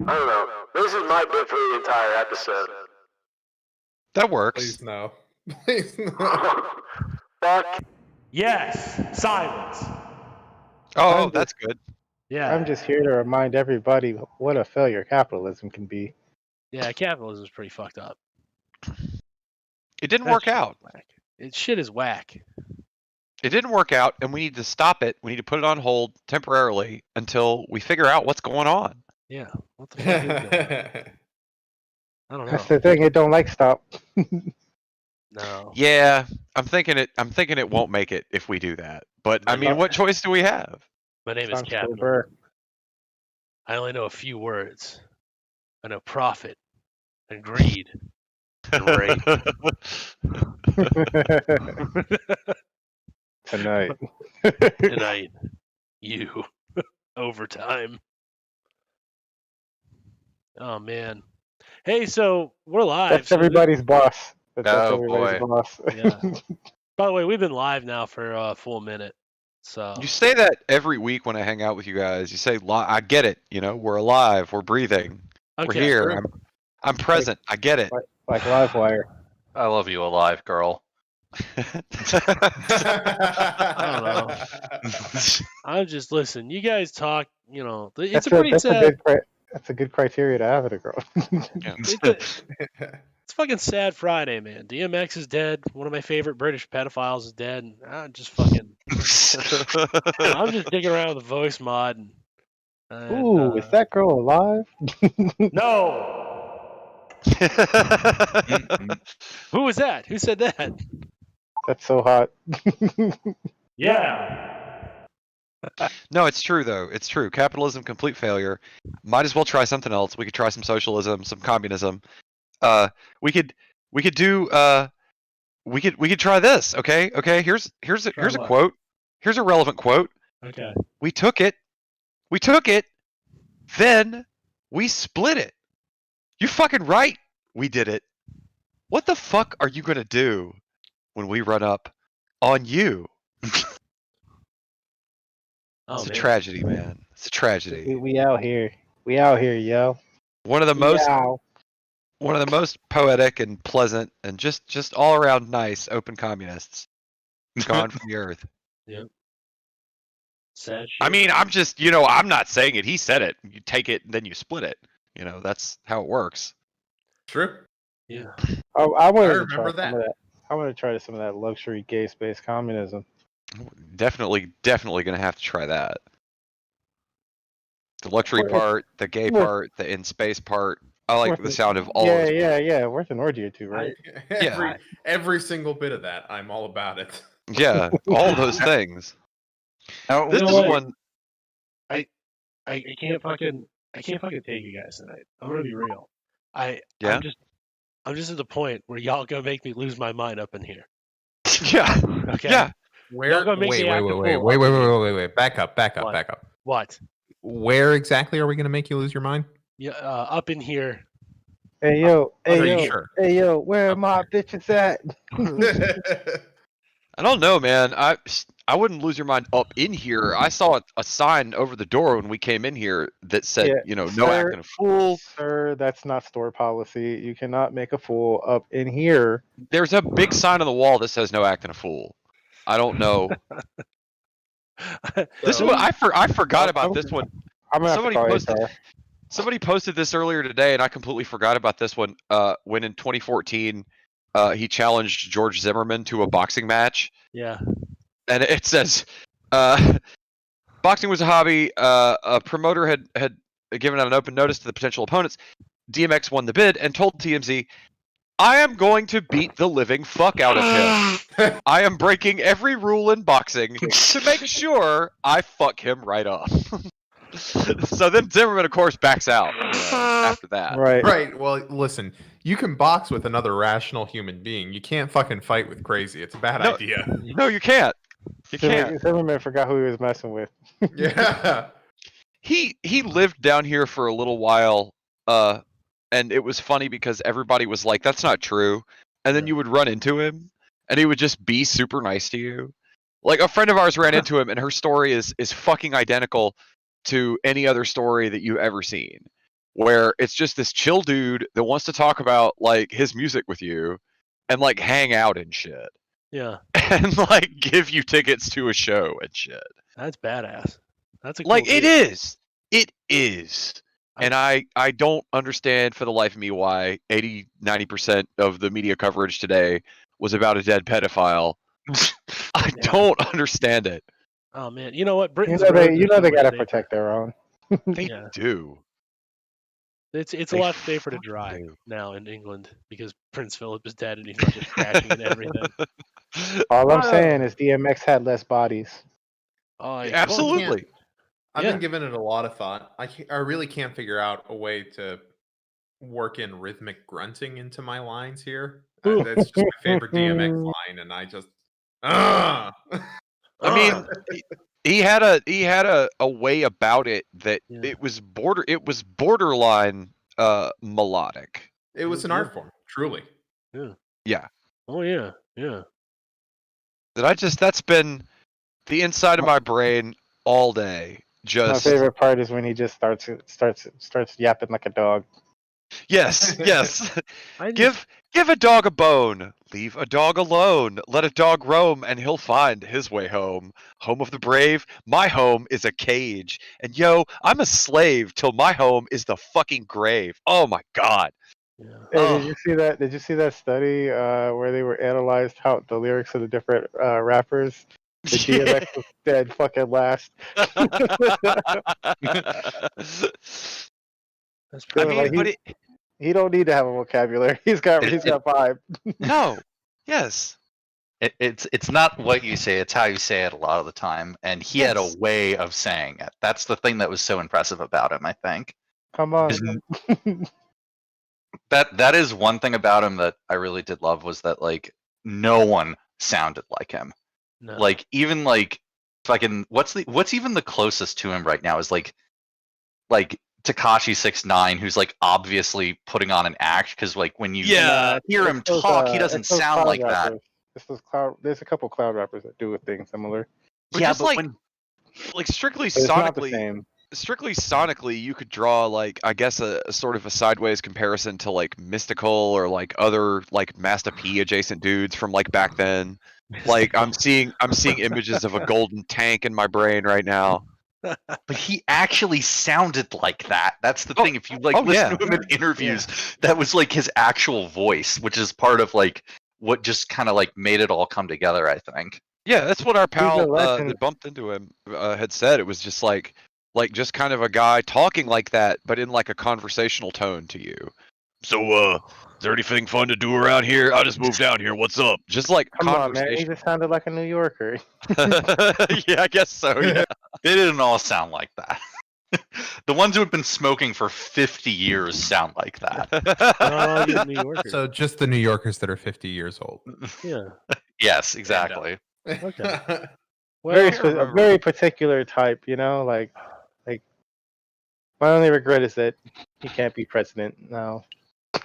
I don't know. This is my bit for the entire episode. That works. Please no. Please no. Fuck. Yes. Silence. Oh, that's good. Yeah. I'm just here to remind everybody what a failure capitalism can be. Yeah, capitalism's pretty fucked up. It didn't That work shit is out. whack. Shit is whack. It didn't work out, and we need to stop it. We need to put it on hold temporarily until we figure out what's going on. Yeah. What the fuck is that? I don't know. That's the thing. It don't like stop. No. Yeah, I'm thinking it won't make it if we do that. But I mean, what choice do we have? My name is Sounds Captain. sober. I only know a few words. I know profit and greed and rape. Tonight. Tonight, you overtime. Oh man. Hey, so we're live. That's everybody's boss. That's Oh, everybody's boy. boss. Yeah. By the way, we've been live now for a full minute. So You say that every week when I hang out with you guys. You say, I get it. You know, we're alive. We're breathing. We're okay. here. I'm present. I get it. Like Livewire. I love you, alive girl. I don't know. I'm just listen. You guys talk. You know, it's a pretty that's sad. that's a good criteria to have it, a girl. It's fucking sad Friday, man. DMX is dead. One of my favorite British pedophiles is dead. And I'm just fucking. I'm just digging around with the voice mod. And, Ooh, is that girl alive? No. Who was that? Who said that? That's so hot. Yeah. No, it's true though. It's true. Capitalism, complete failure. Might as well try something else. We could try some socialism, some communism. We could try this. Okay. Here's a what? quote. Here's a relevant quote. Okay. We took it. Then we split it. You fucking right. We did it. What the fuck are you gonna do when we run up on you? It's a tragedy, man. It's a tragedy. We out here. We out here, yo. One of the most poetic and pleasant and just all around nice open communists gone from the earth. Yep. Sad shit. I mean, I'm not saying it. He said it. You take it and then you split it. You know, that's how it works. True. Yeah. I wanted to remember try some of that. I want to try some of that luxury gay space communism. Definitely gonna have to try that. The luxury Worth- part, the gay worth- part, the in space part. I like worth the it. sound of all of it. Yeah. Worth an orgy or two, right? Every single bit of that, I'm all about it. Yeah, all those things. Now, This know is what? one. I can't fucking take you guys tonight. I'm gonna be real. I'm just at the point where y'all gonna make me lose my mind up in here. Yeah. Okay. Yeah. Y'all gonna make me act a fool. Wait. Back up. What? What? Where exactly are we going to make you lose your mind? Yeah, up in here. Hey yo, Are you sure? where are my bitches at? I don't know, man. I wouldn't lose your mind up in here. I saw a sign over the door when we came in here that said, no sir, acting a fool. Sir, that's not store policy. You cannot make a fool up in here. There's a big sign on the wall that says no acting a fool. I don't know. This one, I forgot about this one. I'm gonna have to call HR. Somebody posted this earlier today, and I completely forgot about this one. When in 2014, he challenged George Zimmerman to a boxing match. Yeah. And it says, boxing was a hobby. A promoter had given out an open notice to the potential opponents. DMX won the bid and told TMZ, I am going to beat the living fuck out of him. I am breaking every rule in boxing to make sure I fuck him right up. So then Zimmerman, of course, backs out after that. Right. Well, listen, you can box with another rational human being. You can't fucking fight with crazy. It's a bad idea. No, you can't. You can't. Zimmerman forgot who he was messing with. Yeah. He lived down here for a little while, and it was funny because everybody was like, that's not true. And then you would run into him, and he would just be super nice to you. Like, a friend of ours ran into him, and her story is fucking identical to any other story that you've ever seen. where it's just this chill dude that wants to talk about like his music with you and like hang out and shit Yeah, and like give you tickets to a show and shit. that's badass. That's a cool Like it dude. is. It is. And I don't understand for the life of me why 80-90% of the media coverage today was about a dead pedophile. I don't understand it. Oh man, you know what? You Britain's know a road they, you that's know they so gotta much protect their own. They Yeah. do. It's a They lot safer to fucking drive do. now in England because Prince Philip is dead and he's not just crashing into everything. All I'm Well, saying is DMX had less bodies. Oh, yeah. Absolutely. I've Yeah. been giving it a lot of thought. I really can't figure out a way to work in rhythmic grunting into my lines here. That's just my favorite DMX line, and I just I mean, he had a way about it that Yeah. it was borderline melodic. it was an art form, truly. Yeah. Oh yeah, yeah. That's been the inside of my brain all day. My Just favorite part is when he just starts yapping like a dog. yes. I just, Give a dog a bone. Leave a dog alone. Let a dog roam, and he'll find his way home. Home of the brave. My home is a cage. And yo, I'm a slave till my home is the fucking grave. Oh my god. yeah. Hey, Oh. did you see that? Did you see that study where they were analyzed how the lyrics of the different rappers? The DMX was dead fucking last. That's I pretty. mean, like, but it, He don't need to have a vocabulary. He's got vibe. no. Yes. It's not what you say; it's how you say it a lot of the time. And he had a Yes. way of saying it. That's the thing that was so impressive about him. I think Come on. that is one thing about him that I really did love was that like no one sounded like him. No. Like even like fucking what's even the closest to him right now is like Tekashi 6ix9ine, who's like obviously putting on an act because like when you hear him It's those, talk, he doesn't it's those sound cloud like that. rappers. It's those cloud. There's a couple cloud rappers that do a thing similar. But Yeah, just but like when like strictly But it's not the sonically, same. you could draw like I guess a sort of a sideways comparison to like Mystical or like other like Master P adjacent dudes from like back then. Like I'm seeing images of a golden tank in my brain right now. but he actually sounded like that. That's the Oh, thing. If you like oh, listen yeah. to him in interviews, that was like his actual voice, which is part of like what just kind of like made it all come together. I think. Yeah, that's what our pal legend. that bumped into him had said. It was just like just kind of a guy talking like that, but in like a conversational tone to you. So, is there anything fun to do around here? I just moved down here. What's up? Just like Come on, man. He conversation. just sounded like a New Yorker. Yeah, I guess so. Yeah. They didn't all sound like that. The ones who had been smoking for 50 years sound like that. Oh, you're New Yorker. So just the New Yorkers that are 50 years old. Yeah. Yes, exactly. Okay. Very, Well, a very particular type, you know. Like my only regret is that he can't be president now.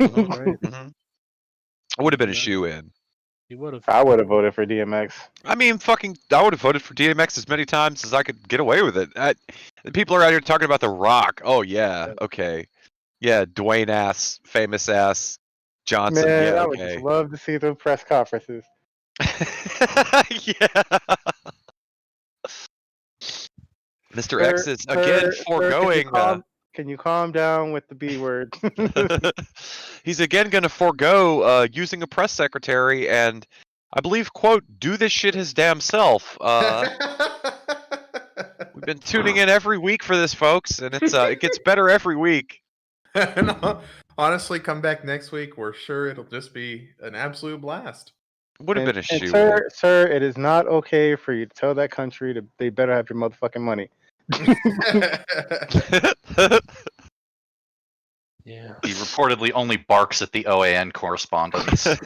right. Mhm. I would have been a shoe in. He would have. I would have voted for DMX. I mean, I would have voted for DMX as many times as I could get away with it. The people are out here talking about The Rock. Oh yeah, okay, yeah, Dwayne ass, famous ass, Johnson. Man, yeah, I would okay. just love to see the press conferences. Yeah. Mr. X is again foregoing. Can you calm down with the B word? He's again going to forego using a press secretary and, I believe, quote, do this shit his damn self. We've been tuning in every week for this, folks, and it gets better every week. No, honestly, come back next week. We're sure it'll just be an absolute blast. Would have been a And shoe. sir, it is not okay for you to tell that country they better have your motherfucking money. Yeah. He reportedly only barks at the OAN correspondents. That's,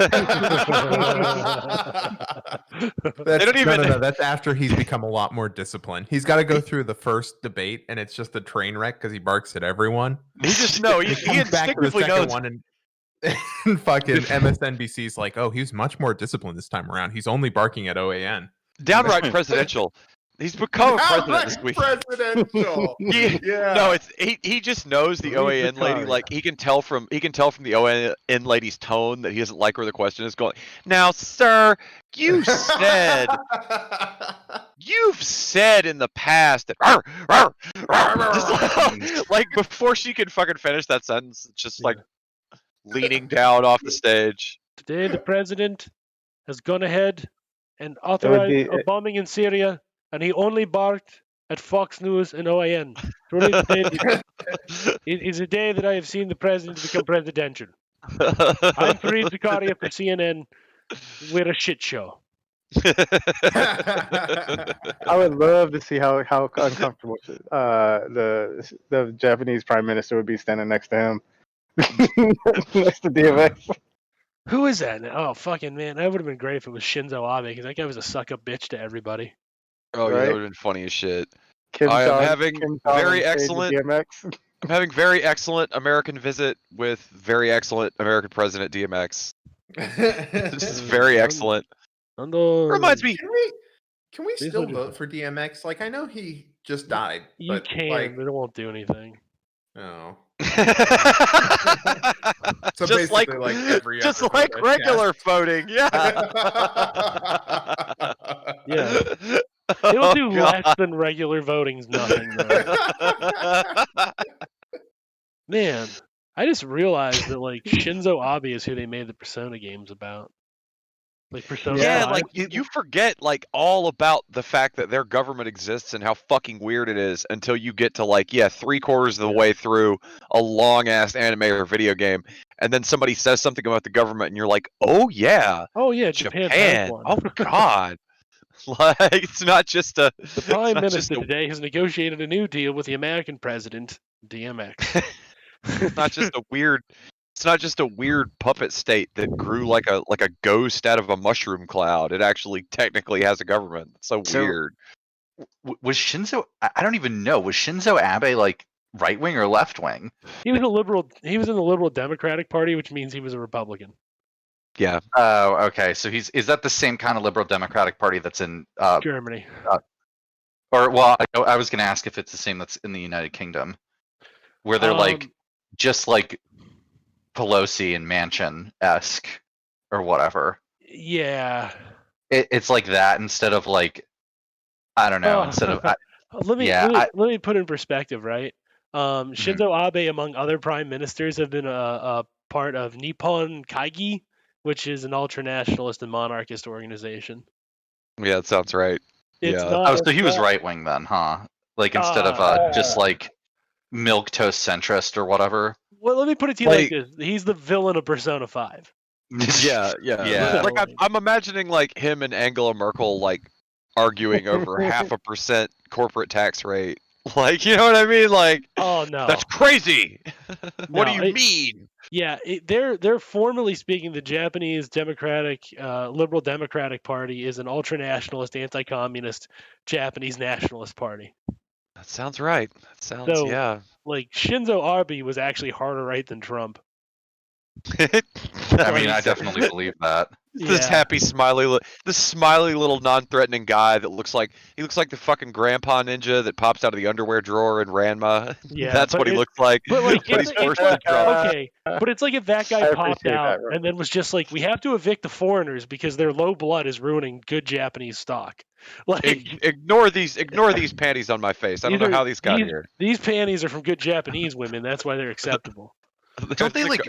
don't even- no. That's after he's become a lot more disciplined. He's got to go through the first debate, and it's just a train wreck because he barks at everyone. He just no. He comes back to the instinctively second knows. one, and fucking MSNBC's like, "Oh, he's much more disciplined this time around. He's only barking at OAN." Downright presidential. He's become a president this Not week. presidential. He- Yeah. No, it's he just knows the Read OAN lady. Vicaria. Like he can tell from the OAN lady's tone that he doesn't like where the question is going. Now, sir, you've said in the past that just like before she can fucking finish that sentence, it's just like leaning down off the stage. Today, the president has gone ahead and authorized a bombing in Syria, and he only barked at Fox News and OAN. Truly, today is a day that I have seen the president become presidential. I'm Fareed Zakaria for CNN. We're a shit show. I would love to see how uncomfortable the Japanese prime minister would be standing next to him, next to DMX. Who is that? Oh, fucking man. That would have been great if it was Shinzo Abe, because that guy was a suck-up bitch to everybody. Oh, yeah, that Right? would have been funny as shit. Kim I am Jong- having Kim Jong very on stage excellent- with DMX. I'm having very excellent American visit with very excellent American President DMX. This is very excellent. Reminds me. Can we These still would- vote for DMX? Like, I know he just died, You but can, like, but it won't do anything. oh. just like basically, like, every just other like vote regular voting, yeah. Yeah. Oh, It'll do God. less than regular voting's nothing, though. Man, I just realized that, like, Shinzo Abe is who they made the Persona games about. Like, Persona Yeah, 5. like you forget like all about the fact that their government exists and how fucking weird it is until you get to like 3/4 of the way through a long ass anime or video game, and then somebody says something about the government, and you're like, oh yeah, Oh, yeah, Japan has Japan. one. Oh god. Like it's not just a The Prime not just Minister a- today has negotiated a new deal with the American president, DMX. it's not just a weird. It's not just a weird puppet state that grew like a ghost out of a mushroom cloud. It actually technically has a government. It's so So- weird. Was Shinzo? I don't even know. Was Shinzo Abe like right wing or left wing? He was a liberal. He was in the Liberal Democratic Party, which means he was a Republican. Yeah. Oh, okay. So is that the same kind of liberal Democratic Party that's in Germany. or well, I was going to ask if it's the same that's in the United Kingdom, where they're like just like Pelosi and Manchin-esque or whatever. Yeah. It's like that instead of like I don't know. Oh. Instead of Let me Yeah, let me put in perspective, right? Shinzo Abe, among other prime ministers, have been a part of Nippon Kaigi, which is an ultra-nationalist and monarchist organization. Yeah, that sounds right. It's Yeah. not. oh, so he was it's not- right wing then, huh? Like instead of just like milk toast centrist or whatever. Well, let me put it to you like Like- this: he's the villain of Persona 5. Yeah. Yeah. Like I'm imagining like him and Angela Merkel like arguing over 0.5% corporate tax rate. Like, you know what I mean? Like Oh no, that's crazy. What do No, you it- mean? yeah, they're formally speaking, the Japanese Liberal Democratic Party is an ultra-nationalist, anti-communist Japanese nationalist party. That sounds right. That sounds So- yeah. Like Shinzo Abe was actually harder right than Trump. I mean, I definitely believe that. This Yeah. happy, smiley, this smiley little non-threatening guy that looks like the fucking grandpa ninja that pops out of the underwear drawer in Ranma. Yeah, That's but what he it- looks like. But like, But it's, he's worse it's than Trump. okay, but it's like if that guy I popped appreciate out that, and then was just like, we have to evict the foreigners because their low blood is ruining good Japanese stock. Like Ignore these panties on my face. I don't know how these got here. these panties are from good Japanese women. That's why they're acceptable. Don't they like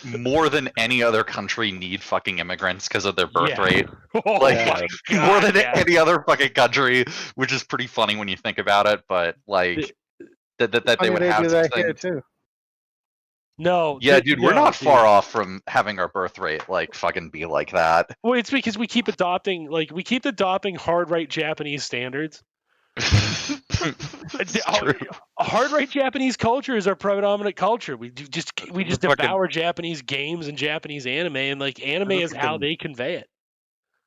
more than any other country need fucking immigrants because of their birth Yeah. rate? Oh Like my more God, than yeah. any other fucking country, which is pretty funny when you think about it. But like that they I mean, would they have do such that here things. too. No. Yeah, they- dude, we're no, not dude. far off from having our birth rate like fucking be like that. Well, it's because we keep adopting hard right Japanese standards. It's true. Hard right Japanese culture is our predominant culture. We just fucking- devour Japanese games and Japanese anime, and like anime is how they convey it.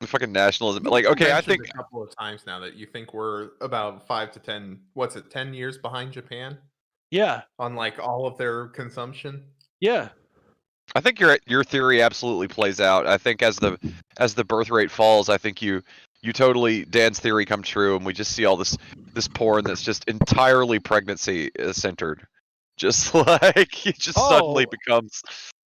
Fucking nationalism. Like, okay, I Mentioned think a couple of times now that you think we're about 5 to 10. What's it? 10 years behind Japan Yeah, on like all of their consumption. yeah. your theory absolutely plays out. I think as the birth rate falls, I think you Dan's theory come true, and we just see all this porn that's just entirely pregnancy centered, just like it just suddenly becomes.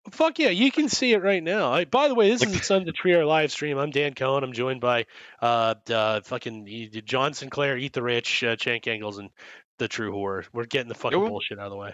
Fuck yeah, you can see it right now. By the way, this is the Sons of Trier live stream. I'm Dan Cohen. I'm joined by fucking John Sinclair, EattheRich, Cenk, Engels, and the True Horror. We're getting the fucking bullshit out of the way.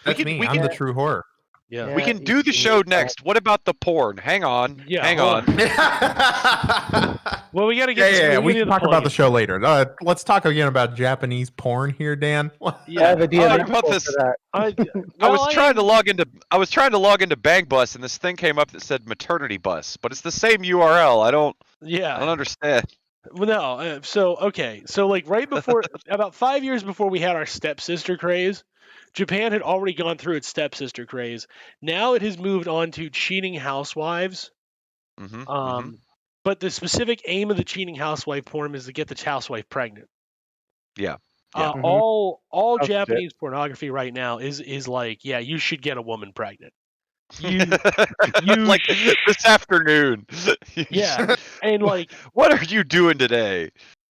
That's me. I'm the true horror. Yeah. We can do the show next. What about the porn? Hang on. Yeah, Hang hold on. Well, we got to get. Yeah. We can talk about the show later. Let's talk again about Japanese porn here, Dan. Yeah, the talk about this. I was trying to log into Bang Bus, and this thing came up that said maternity bus, but it's the same URL. I don't understand. Well, no. So like right before, about 5 years before we had our stepsister craze, Japan had already gone through its stepsister craze. Now it has moved on to cheating housewives. But the specific aim of the cheating housewife porn is to get the housewife pregnant. Yeah. All Japanese pornography right now is like, yeah, you should get a woman pregnant. You like this afternoon. Yeah. And like, what are you doing today?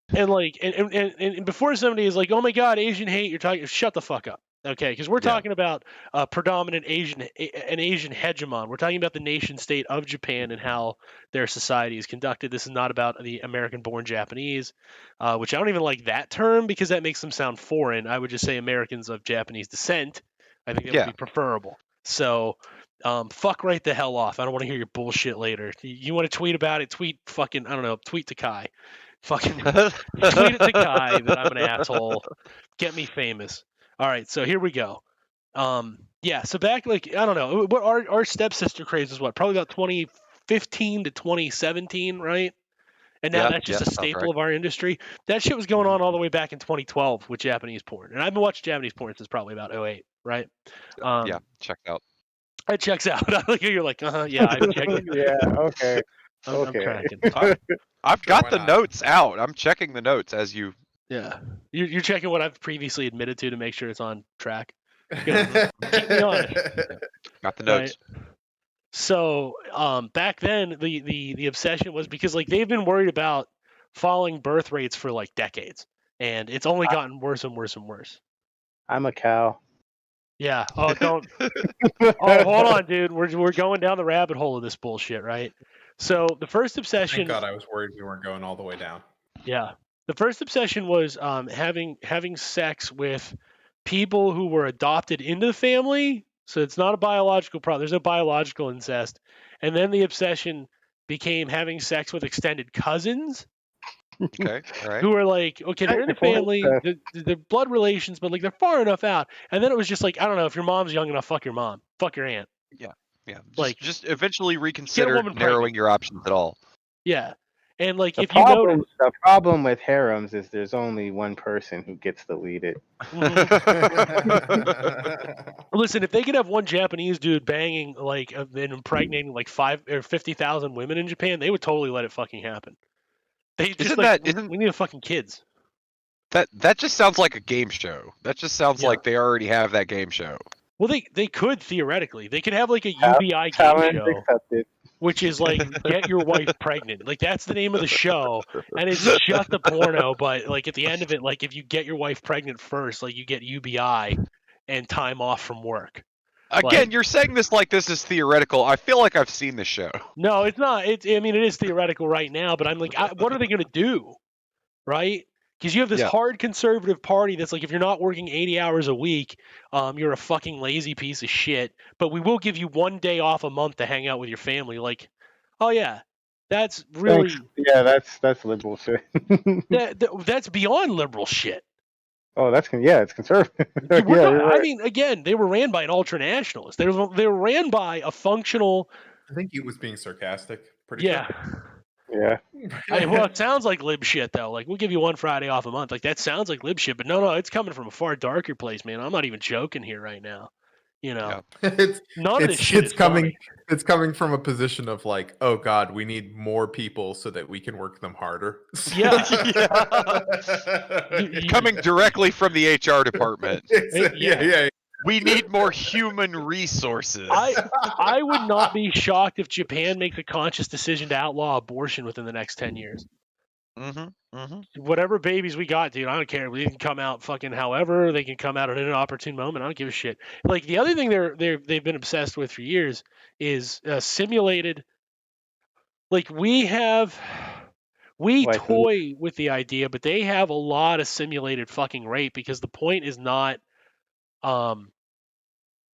And like, and before somebody is like, oh my God, Asian hate, you're talking, shut the fuck up. Okay, because we're talking about a predominant Asian hegemon. We're talking about the nation state of Japan and how their society is conducted. This is not about the American-born Japanese, which I don't even like that term because that makes them sound foreign. I would just say Americans of Japanese descent. I think that would be preferable. So, fuck right the hell off. I don't want to hear your bullshit later. You want to tweet about it? Tweet to Kai. Fucking tweet it to Kai that I'm an asshole. Get me famous. All right, so here we go. So back like I don't know what our stepsister craze is probably about 2015 to 2017, right? And now that's just a staple of our industry. That shit was going on all the way back in 2012 with Japanese porn, and I've been watching Japanese porn since probably about 2008, right? Checked out. It checks out. You're like, yeah, I checked. Yeah, okay. I'm tracking. I've got the notes out. I'm checking the notes as you. Yeah, you're checking what I've previously admitted to make sure it's on track. Keep me honest. Got the notes. Right? So back then, the obsession was because like they've been worried about falling birth rates for like decades, and it's only gotten worse and worse and worse. I'm a cow. Yeah. Oh, don't. Oh, hold on, dude. We're going down the rabbit hole of this bullshit, right? So the first obsession. Thank God, I was worried we weren't going all the way down. Yeah. The first obsession was having sex with people who were adopted into the family. So it's not a biological problem. There's no biological incest. And then the obsession became having sex with extended cousins. Okay, all right. Who are like, okay, they're in the family, they're blood relations, but like they're far enough out. And then it was just like, I don't know, if your mom's young enough, fuck your mom, fuck your aunt. Yeah. Just eventually Get a reconsider woman narrowing pregnant. your options at all. Yeah. And like The if you notice, problem with harems is there's only one person who gets to lead it. Listen, if they could have one Japanese dude banging like and impregnating like 5 or 50,000 women in Japan, they would totally let it fucking happen. They just we need fucking kids. That just sounds like a game show. That just sounds like they already have that game show. Well, they could theoretically. They could have like a UBI game show, accepted. which is like get your wife pregnant. Like that's the name of the show, and it's just a porno. But like at the end of it, like if you get your wife pregnant first, like you get UBI and time off from work. Again, you're saying this like this is theoretical. I feel like I've seen the show. No, it's not. It is theoretical right now, but I'm like, what are they going to do, right? Because you have this hard conservative party that's like, if you're not working 80 hours a week, you're a fucking lazy piece of shit. But we will give you 1 day off a month to hang out with your family. Like, oh yeah, that's really that's liberal shit. that's beyond liberal shit. Oh, it's conservative. I mean, again, they were ran by an ultranationalist. They were ran by a functional. I think he was being sarcastic. Yeah. Yeah. Well, it sounds like lib shit though. Like we'll give you 1 Friday off a month. Like that sounds like lib shit, but no, it's coming from a far darker place, man. I'm not even joking here right now. You know, none of this shit is coming. funny. It's coming from a position of like, oh God, we need more people so that we can work them harder. Yeah. Coming directly from the HR department. Yeah. We need more human resources. I would not be shocked if Japan makes a conscious decision to outlaw abortion within the next 10 years. Whatever babies we got, dude, I don't care. They can come out fucking however. They can come out at an opportune moment. I don't give a shit. Like the other thing they've been obsessed with for years is simulated. Like we toy with the idea, but they have a lot of simulated fucking rape because the point is not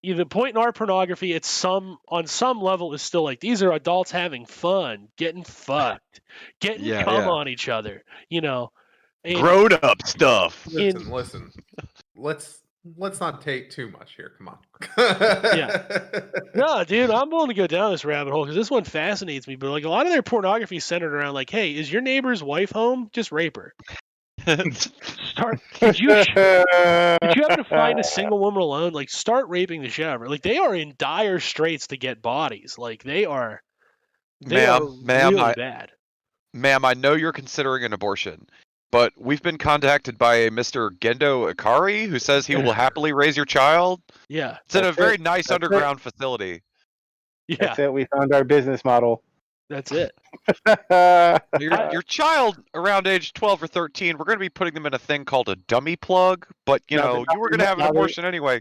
the point in our pornography, it's on some level is still like these are adults having fun, getting fucked, getting cum on each other, you know. Grown up stuff. Listen. Let's not take too much here. Come on. No, dude, I'm willing to go down this rabbit hole because this one fascinates me. But like a lot of their pornography is centered around like, hey, is your neighbor's wife home? Just rape her. Did you happen to find a single woman alone? Like, start raping the shit out of her. Like, they are in dire straits to get bodies. Like, they are really bad. Ma'am, I know you're considering an abortion, but we've been contacted by a Mr. Gendo Ikari who says he will happily raise your child. Yeah. It's in a very nice underground facility. Yeah. That's it. We found our business model. That's it. Your child around age 12 or 13, we're going to be putting them in a thing called a dummy plug, but you were going to have an abortion anyway.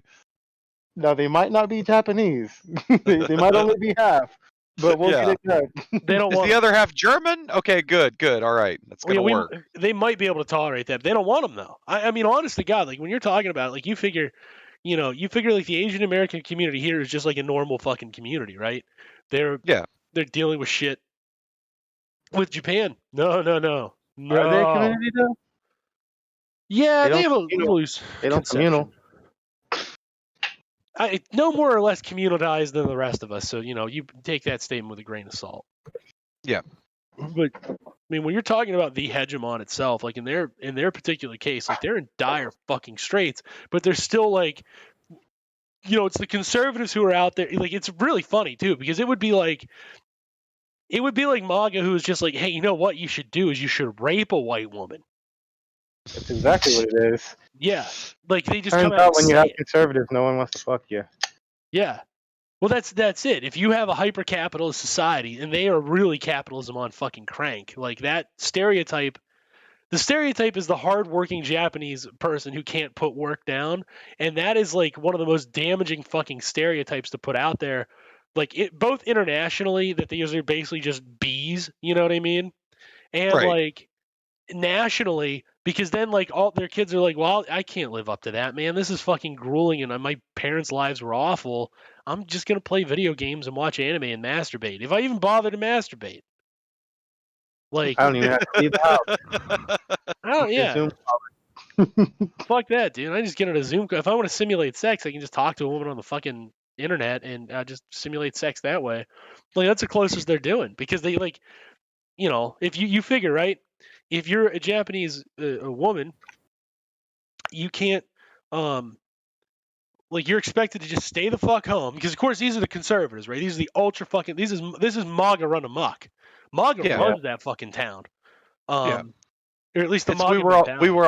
No, they might not be Japanese. they might only be half, but we'll get it done. They don't want the other half German? Okay, good. All right. That's going to work. They might be able to tolerate that. They don't want them, though. I mean, honest to God, like when you're talking about it, like you figure like the Asian American community here is just like a normal fucking community, right? They're dealing with shit with Japan. No. Are they a community though? Yeah, they have a loose. They don't communal. No more or less communalized than the rest of us. So you take that statement with a grain of salt. Yeah, but I mean, when you're talking about the hegemon itself, like in their particular case, like they're in dire fucking straits, but they're still like. It's the conservatives who are out there. Like, it's really funny too, because it would be like MAGA, who is just like, hey, you know what you should do is you should rape a white woman. That's exactly what it is. Yeah, like they just turns come out out when you have conservatives, no one wants to fuck you. Yeah, well, that's it. If you have a hyper-capitalist society, and they are really capitalism on fucking crank, like that stereotype. The stereotype is the hardworking Japanese person who can't put work down, and that is like one of the most damaging fucking stereotypes to put out there. Like both internationally, that these are basically just bees, you know what I mean, and like nationally, because then like all their kids are like, well, I can't live up to that, man. This is fucking grueling, and my parents' lives were awful. I'm just gonna play video games and watch anime and masturbate, if I even bother to masturbate. Like, I don't even have to leave the house. Fuck that, dude. I just get on a Zoom call. If I want to simulate sex, I can just talk to a woman on the fucking internet and just simulate sex that way. Like, that's the closest they're doing, because they like, if you figure, right, if you're a Japanese a woman, you can't like you're expected to just stay the fuck home, because of course these are the conservatives, right? These are the ultra fucking this is MAGA run amok. MAGA runs that fucking town. Or at least the MAGA. We were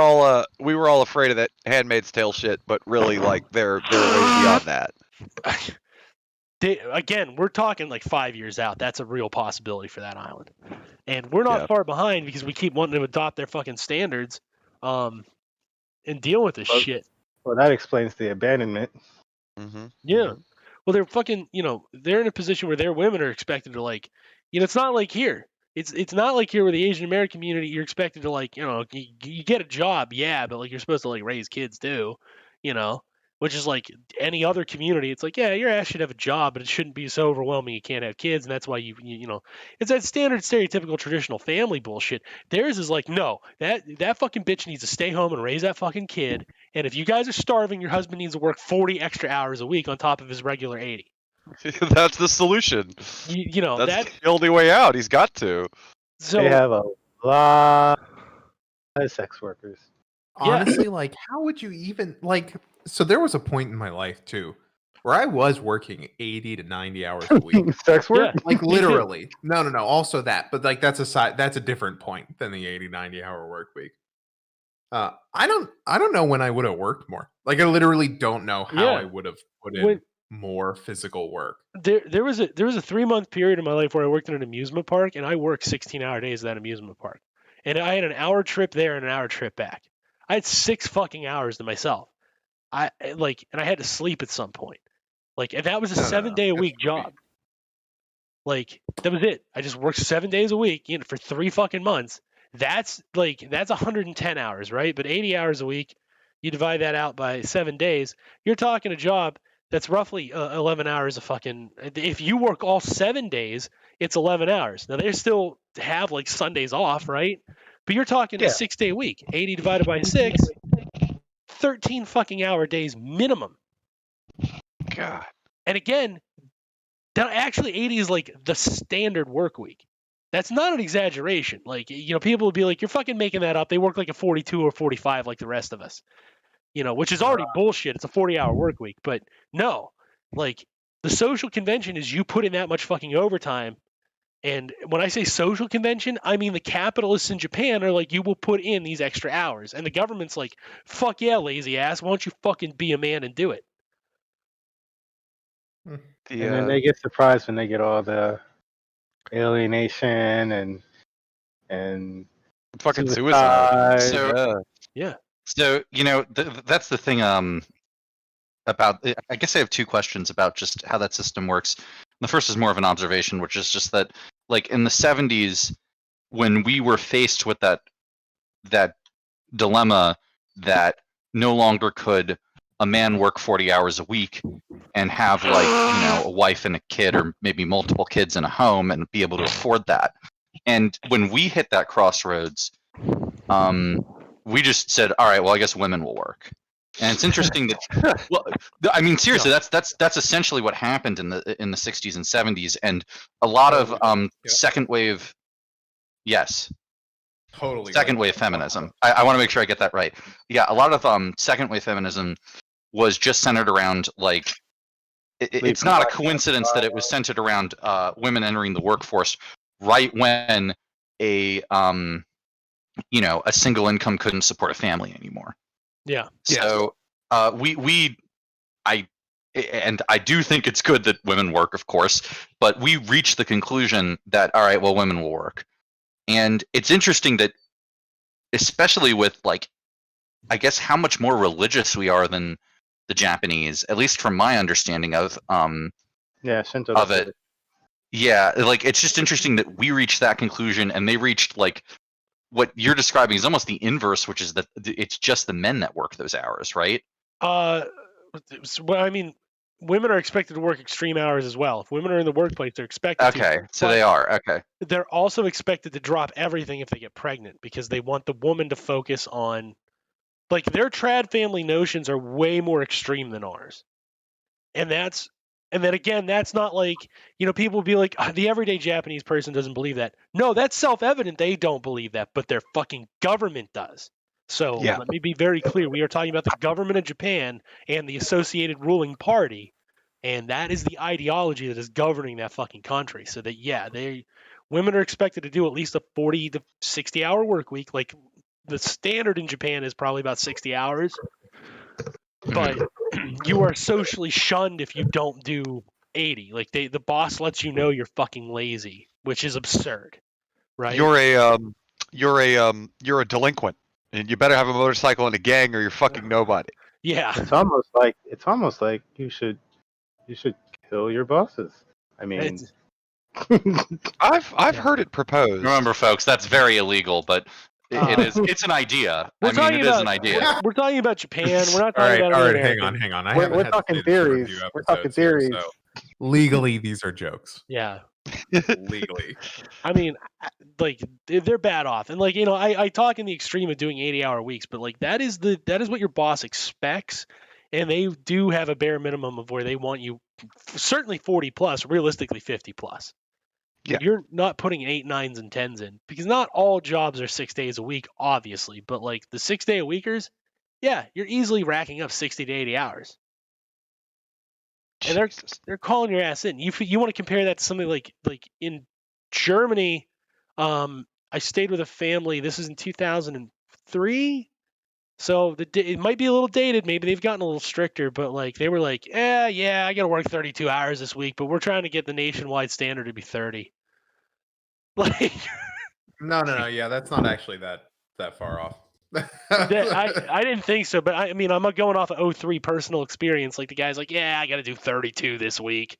all afraid of that Handmaid's Tale shit, but really, like they're way beyond that. Again, we're talking like 5 years out. That's a real possibility for that island, and we're not far behind because we keep wanting to adopt their fucking standards, and deal with this shit. Well, that explains the abandonment. Mm-hmm. Yeah. Well, they're fucking. They're in a position where their women are expected to like. It's not like here. It's not like here where the Asian American community, you're expected to like, you get a job, but like you're supposed to like raise kids too, which is like any other community. It's like, yeah, your ass should have a job, but it shouldn't be so overwhelming you can't have kids, and that's why you it's that standard stereotypical traditional family bullshit. Theirs is like, no, that fucking bitch needs to stay home and raise that fucking kid, and if you guys are starving, your husband needs to work 40 extra hours a week on top of his regular 80. That's the solution. That's the only way out. He's got to. So they have a lot of sex workers. Honestly, like, how would you even like? So there was a point in my life too where I was working 80 to 90 hours a week. Sex work, like literally. No. Also that, but like that's a different point than the 80, 90-hour work week. I don't know when I would have worked more. Like, I literally don't know how I would have put in more physical work. There was a 3-month period in my life where I worked in an amusement park, and I worked 16-hour days at that amusement park. and I had an hour trip there and an hour trip back. I had 6 fucking hours to myself. And I had to sleep at some point. And that was a 7-day-a-week job. That was it. I just worked 7 days a week, for 3 fucking months. That's 110 hours, right? But 80 hours a week, you divide that out by 7 days, you're talking a job that's roughly 11 hours a fucking. If you work all 7 days, it's 11 hours. Now they still have Sundays off, right? But you're talking a 6-day week. 80 divided by 6, 13 fucking hour days minimum. God. And again, that actually 80 is the standard work week. That's not an exaggeration. People would be like, you're fucking making that up. They work a 42 or 45 like the rest of us. Which is already bullshit. It's a 40-hour work week. But no, the social convention is you put in that much fucking overtime. And when I say social convention, I mean the capitalists in Japan are you will put in these extra hours. And the government's like, fuck yeah, lazy ass. Why don't you fucking be a man and do it? And then they get surprised when they get all the alienation and fucking suicide. So, yeah. So that's the thing. About I guess I have 2 questions about just how that system works. The first is more of an observation, which is just that in the 70s, when we were faced with that dilemma that no longer could a man work 40 hours a week and have a wife and a kid or maybe multiple kids in a home and be able to afford that. And when we hit that crossroads, we just said, all right, well, I guess women will work. And it's interesting that, well, I mean, seriously, that's essentially what happened in the 60s and 70s. And a lot of second wave, Totally. Second wave feminism. I want to make sure I get that right. Yeah, a lot of second wave feminism was just centered around it's not a coincidence that it was centered around women entering the workforce right when a single income couldn't support a family anymore. Yeah. So I do think it's good that women work, of course, but we reached the conclusion that, all right, well, women will work. And it's interesting that, especially with I guess how much more religious we are than the Japanese, at least from my understanding of Shinto of it. Yeah, it's just interesting that we reached that conclusion and they reached what you're describing is almost the inverse, which is that it's just the men that work those hours, right? Well, I mean, women are expected to work extreme hours as well. If women are in the workplace, they're expected to. Okay, so they are. Okay. They're also expected to drop everything if they get pregnant because they want the woman to focus on, their trad family notions are way more extreme than ours. And then again, that's not people will be like, the everyday Japanese person doesn't believe that. No, that's self-evident. They don't believe that, but their fucking government does. So let me be very clear. We are talking about the government of Japan and the associated ruling party. And that is the ideology that is governing that fucking country. So that, women are expected to do at least a 40 to 60 hour work week. The standard in Japan is probably about 60 hours. But you are socially shunned if you don't do 80. The boss lets you know you're fucking lazy, which is absurd, right? You're a delinquent, and you better have a motorcycle and a gang, or you're fucking nobody. Yeah, it's almost like you should kill your bosses. I mean, I've heard it proposed. Remember, folks, that's very illegal, but it's an idea. It is an idea. We're talking about Japan. We're not talking about. All right, hang on. We're talking theories. We're talking theories. So legally, these are jokes. Yeah. Legally. I mean, they're bad off, and I talk in the extreme of doing 80-hour weeks, but that is what your boss expects, and they do have a bare minimum of where they want you, certainly 40 plus, realistically 50 plus. Yeah. You're not putting 8, 9s, and 10s in because not all jobs are 6 days a week, obviously. But the 6 day a weekers, you're easily racking up 60 to 80 hours. And they're calling your ass in. You want to compare that to something like in Germany, I stayed with a family. This is in 2003. So it might be a little dated. Maybe they've gotten a little stricter, but they were I got to work 32 hours this week, but we're trying to get the nationwide standard to be 30. No. Yeah, that's not actually that far off. I didn't think so, but I mean, I'm going off of 03 personal experience. Like the guy's like, yeah, I got to do 32 this week.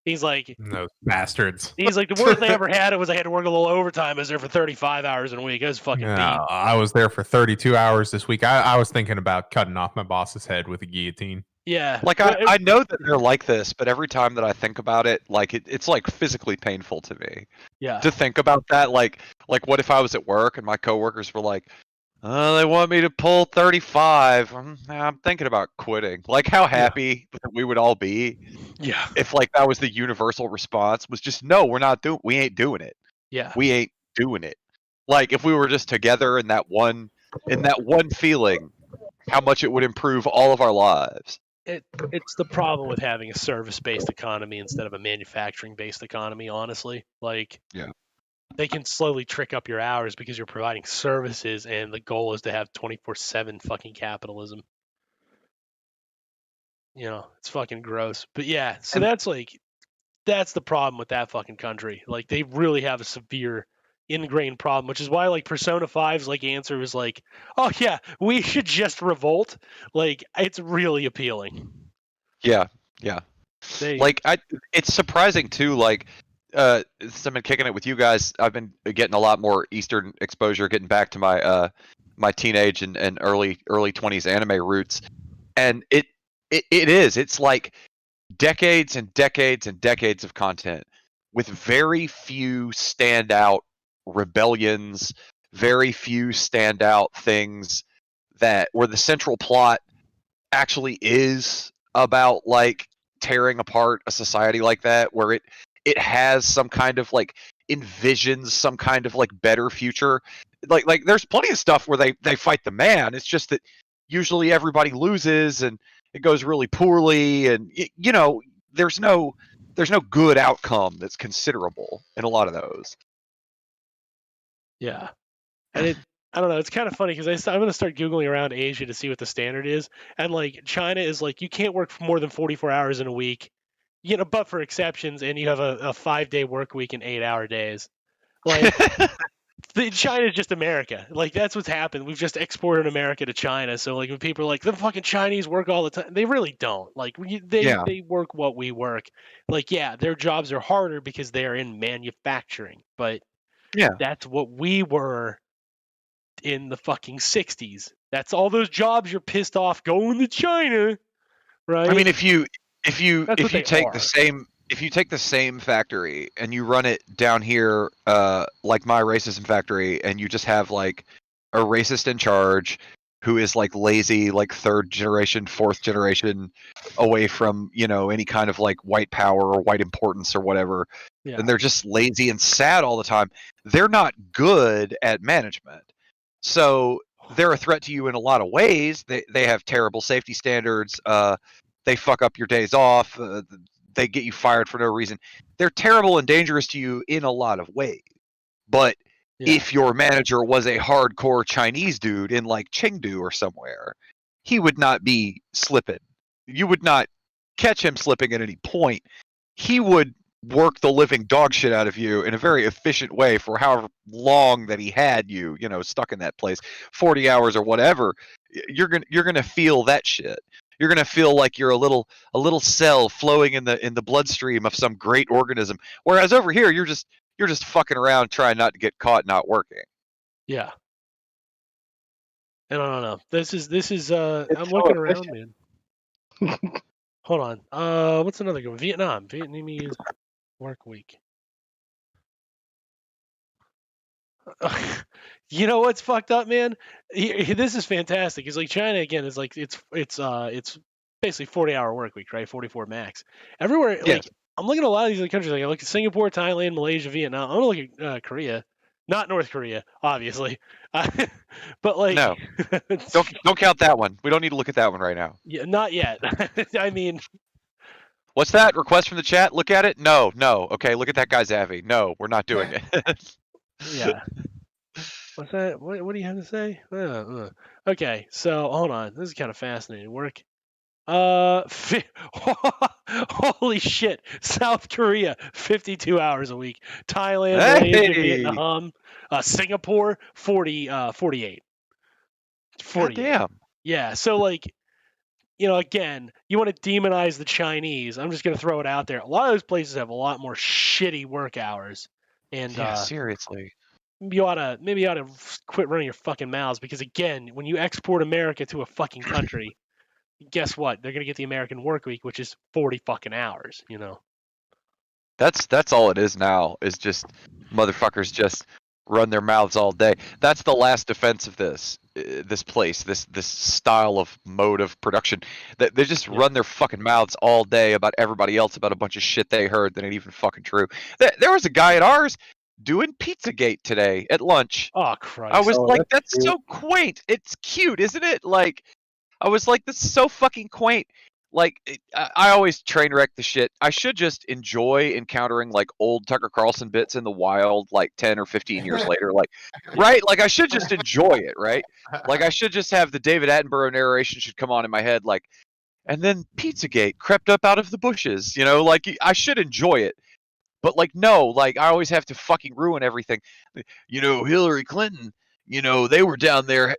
He's like, Those bastards. He's like, the worst I ever had was I had to work a little overtime. I was there for 35 hours in a week. I was fucking beat. I was there for 32 hours this week. I was thinking about cutting off my boss's head with a guillotine. Yeah. Like I know that they're like this, but every time that I think about it, like it's like physically painful to me. Yeah. To think about that, like what if I was at work and my coworkers were like, "Oh, they want me to pull 35." I'm thinking about quitting. Like how happy we would all be. Yeah. If like that was the universal response was just no, we ain't doing it. Yeah. We ain't doing it. Like if we were just together in that one feeling, how much it would improve all of our lives. It's the problem with having a service-based economy instead of a manufacturing-based economy, honestly. Like, they can slowly trick up your hours because you're providing services, and the goal is to have 24/7 fucking capitalism. You know, it's fucking gross. But yeah, so that's the problem with that fucking country. Like, they really have a severe ingrained problem, which is why like Persona 5's like answer is like, oh yeah, we should just revolt. Like, it's really appealing. Yeah. It's surprising too, like since I've been kicking it with you guys, I've been getting a lot more Eastern exposure, getting back to my my teenage and early 20s anime roots. And it's like decades and decades and decades of content with very few standout rebellions, very few standout things that where the central plot actually is about like tearing apart a society like that, where it has some kind of like envisions some kind of like better future. Like there's plenty of stuff where they fight the man. It's just that usually everybody loses and it goes really poorly, and you know there's no good outcome that's considerable in a lot of those. Yeah, and I don't know. It's kind of funny because I'm going to start Googling around Asia to see what the standard is. And like China is like, you can't work for more than 44 hours in a week, you know, but for exceptions, and you have a 5-day work week and 8-hour days. Like, China is just America. Like, that's what's happened. We've just exported America to China. So like when people are like, the fucking Chinese work all the time, they really don't. Like they work what we work. Like, yeah, their jobs are harder because they are in manufacturing, but that's what we were in the fucking 60s. That's all those jobs you're pissed off going to China, right? I mean, if you take the same factory and you run it down here, like my racism factory, and you just have like a racist in charge who is like lazy, like 3rd generation, 4th generation away from, you know, any kind of like white power or white importance or whatever, and they're just lazy and sad all the time, they're not good at management. So they're a threat to you in a lot of ways. They have terrible safety standards. They fuck up your days off. They get you fired for no reason. They're terrible and dangerous to you in a lot of ways. But if your manager was a hardcore Chinese dude in like Chengdu or somewhere, he would not be slipping. You would not catch him slipping at any point. He would work the living dog shit out of you in a very efficient way for however long that he had you, you know, stuck in that place, 40 hours or whatever. You're gonna feel that shit. You're gonna feel like you're a little cell flowing in the bloodstream of some great organism. Whereas over here, you're just fucking around trying not to get caught not working. Yeah. And I don't know. This is I'm looking around, man. Hold on. What's another good one? Vietnamese work week. You know what's fucked up, man? This is fantastic. It's like China again is like it's basically 40-hour work week, right? 44 max. Everywhere, like I'm looking at a lot of these other countries. Like I look at Singapore, Thailand, Malaysia, Vietnam. I'm gonna look at Korea, not North Korea, obviously. But like, no, don't count that one. We don't need to look at that one right now. Yeah, not yet. I mean, what's that request from the chat? Look at it. No. Okay, look at that guy's Avi. No, we're not doing it. Yeah. What's that? What do you have to say? Okay, so hold on. This is kind of fascinating. Work Holy shit! South Korea, 52 hours a week. Thailand, Malaysia, Hey! Vietnam, Singapore, 48. God 48. damn. Yeah, so like, again, you want to demonize the Chinese. I'm just gonna throw it out there. A lot of those places have a lot more shitty work hours, and Yeah, seriously. maybe you ought to quit running your fucking mouths, because again, when you export America to a fucking country, guess what? They're gonna get the American work week, which is 40 fucking hours. That's all it is now. Is just motherfuckers just run their mouths all day. That's the last defense of this place, this style of mode of production. That they just run their fucking mouths all day about everybody else, about a bunch of shit they heard that ain't even fucking true. There was a guy at ours doing Pizzagate today at lunch. Oh Christ! I was like, that's that's so quaint. It's cute, isn't it? Like, I was like, this is so fucking quaint. Like, I always train wreck the shit. I should just enjoy encountering like old Tucker Carlson bits in the wild, like 10 or 15 years later. Like, right? Like, I should just enjoy it, right? Like, I should just have the David Attenborough narration should come on in my head, like, and then Pizzagate crept up out of the bushes. Like, I should enjoy it. But like, no, like, I always have to fucking ruin everything. Hillary Clinton, they were down there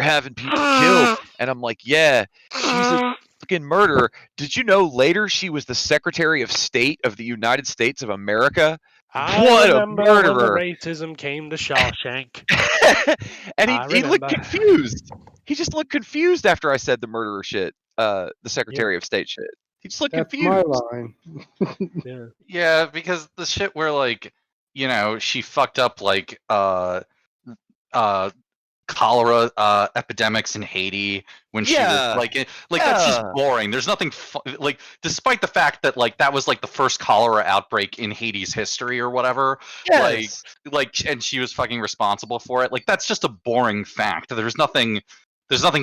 having people killed, and I'm like, yeah, she's a fucking murderer. Did you know later she was the Secretary of State of the United States of America? What a murderer! When the racism came to Shawshank. And he looked confused. He just looked confused after I said the murderer shit, the Secretary of State shit. He just looked confused. My line. Yeah, because the shit where like, she fucked up like cholera epidemics in Haiti when she was like that's just boring. There's nothing like, despite the fact that like that was like the first cholera outbreak in Haiti's history or whatever. Yes. Like and she was fucking responsible for it. Like, that's just a boring fact. There's nothing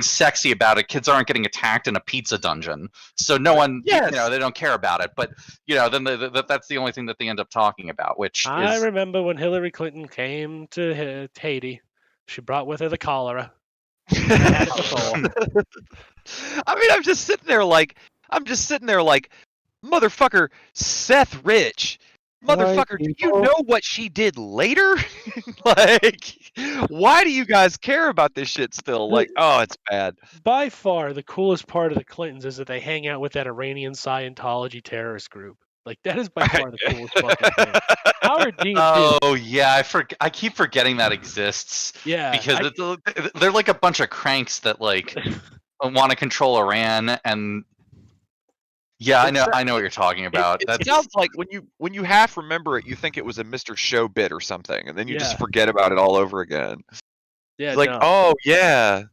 sexy about it. Kids aren't getting attacked in a pizza dungeon, so no one, they don't care about it. But then that's the only thing that they end up talking about. Which I remember when Hillary Clinton came to Haiti, she brought with her the cholera. I mean, I'm just sitting there like, motherfucker, Seth Rich. Motherfucker, do you know what she did later? Like, why do you guys care about this shit still? Like, oh, it's bad. By far, the coolest part of the Clintons is that they hang out with that Iranian Scientology terrorist group. Like, that is by far the coolest fucking thing. Howard Dean. Oh yeah, I keep forgetting that exists. Yeah, because they're like a bunch of cranks that like want to control Iran, and yeah, I know what you're talking about. It sounds like when you half remember it, you think it was a Mr. Show bit or something, and then you just forget about it all over again. Yeah, it's like, oh yeah.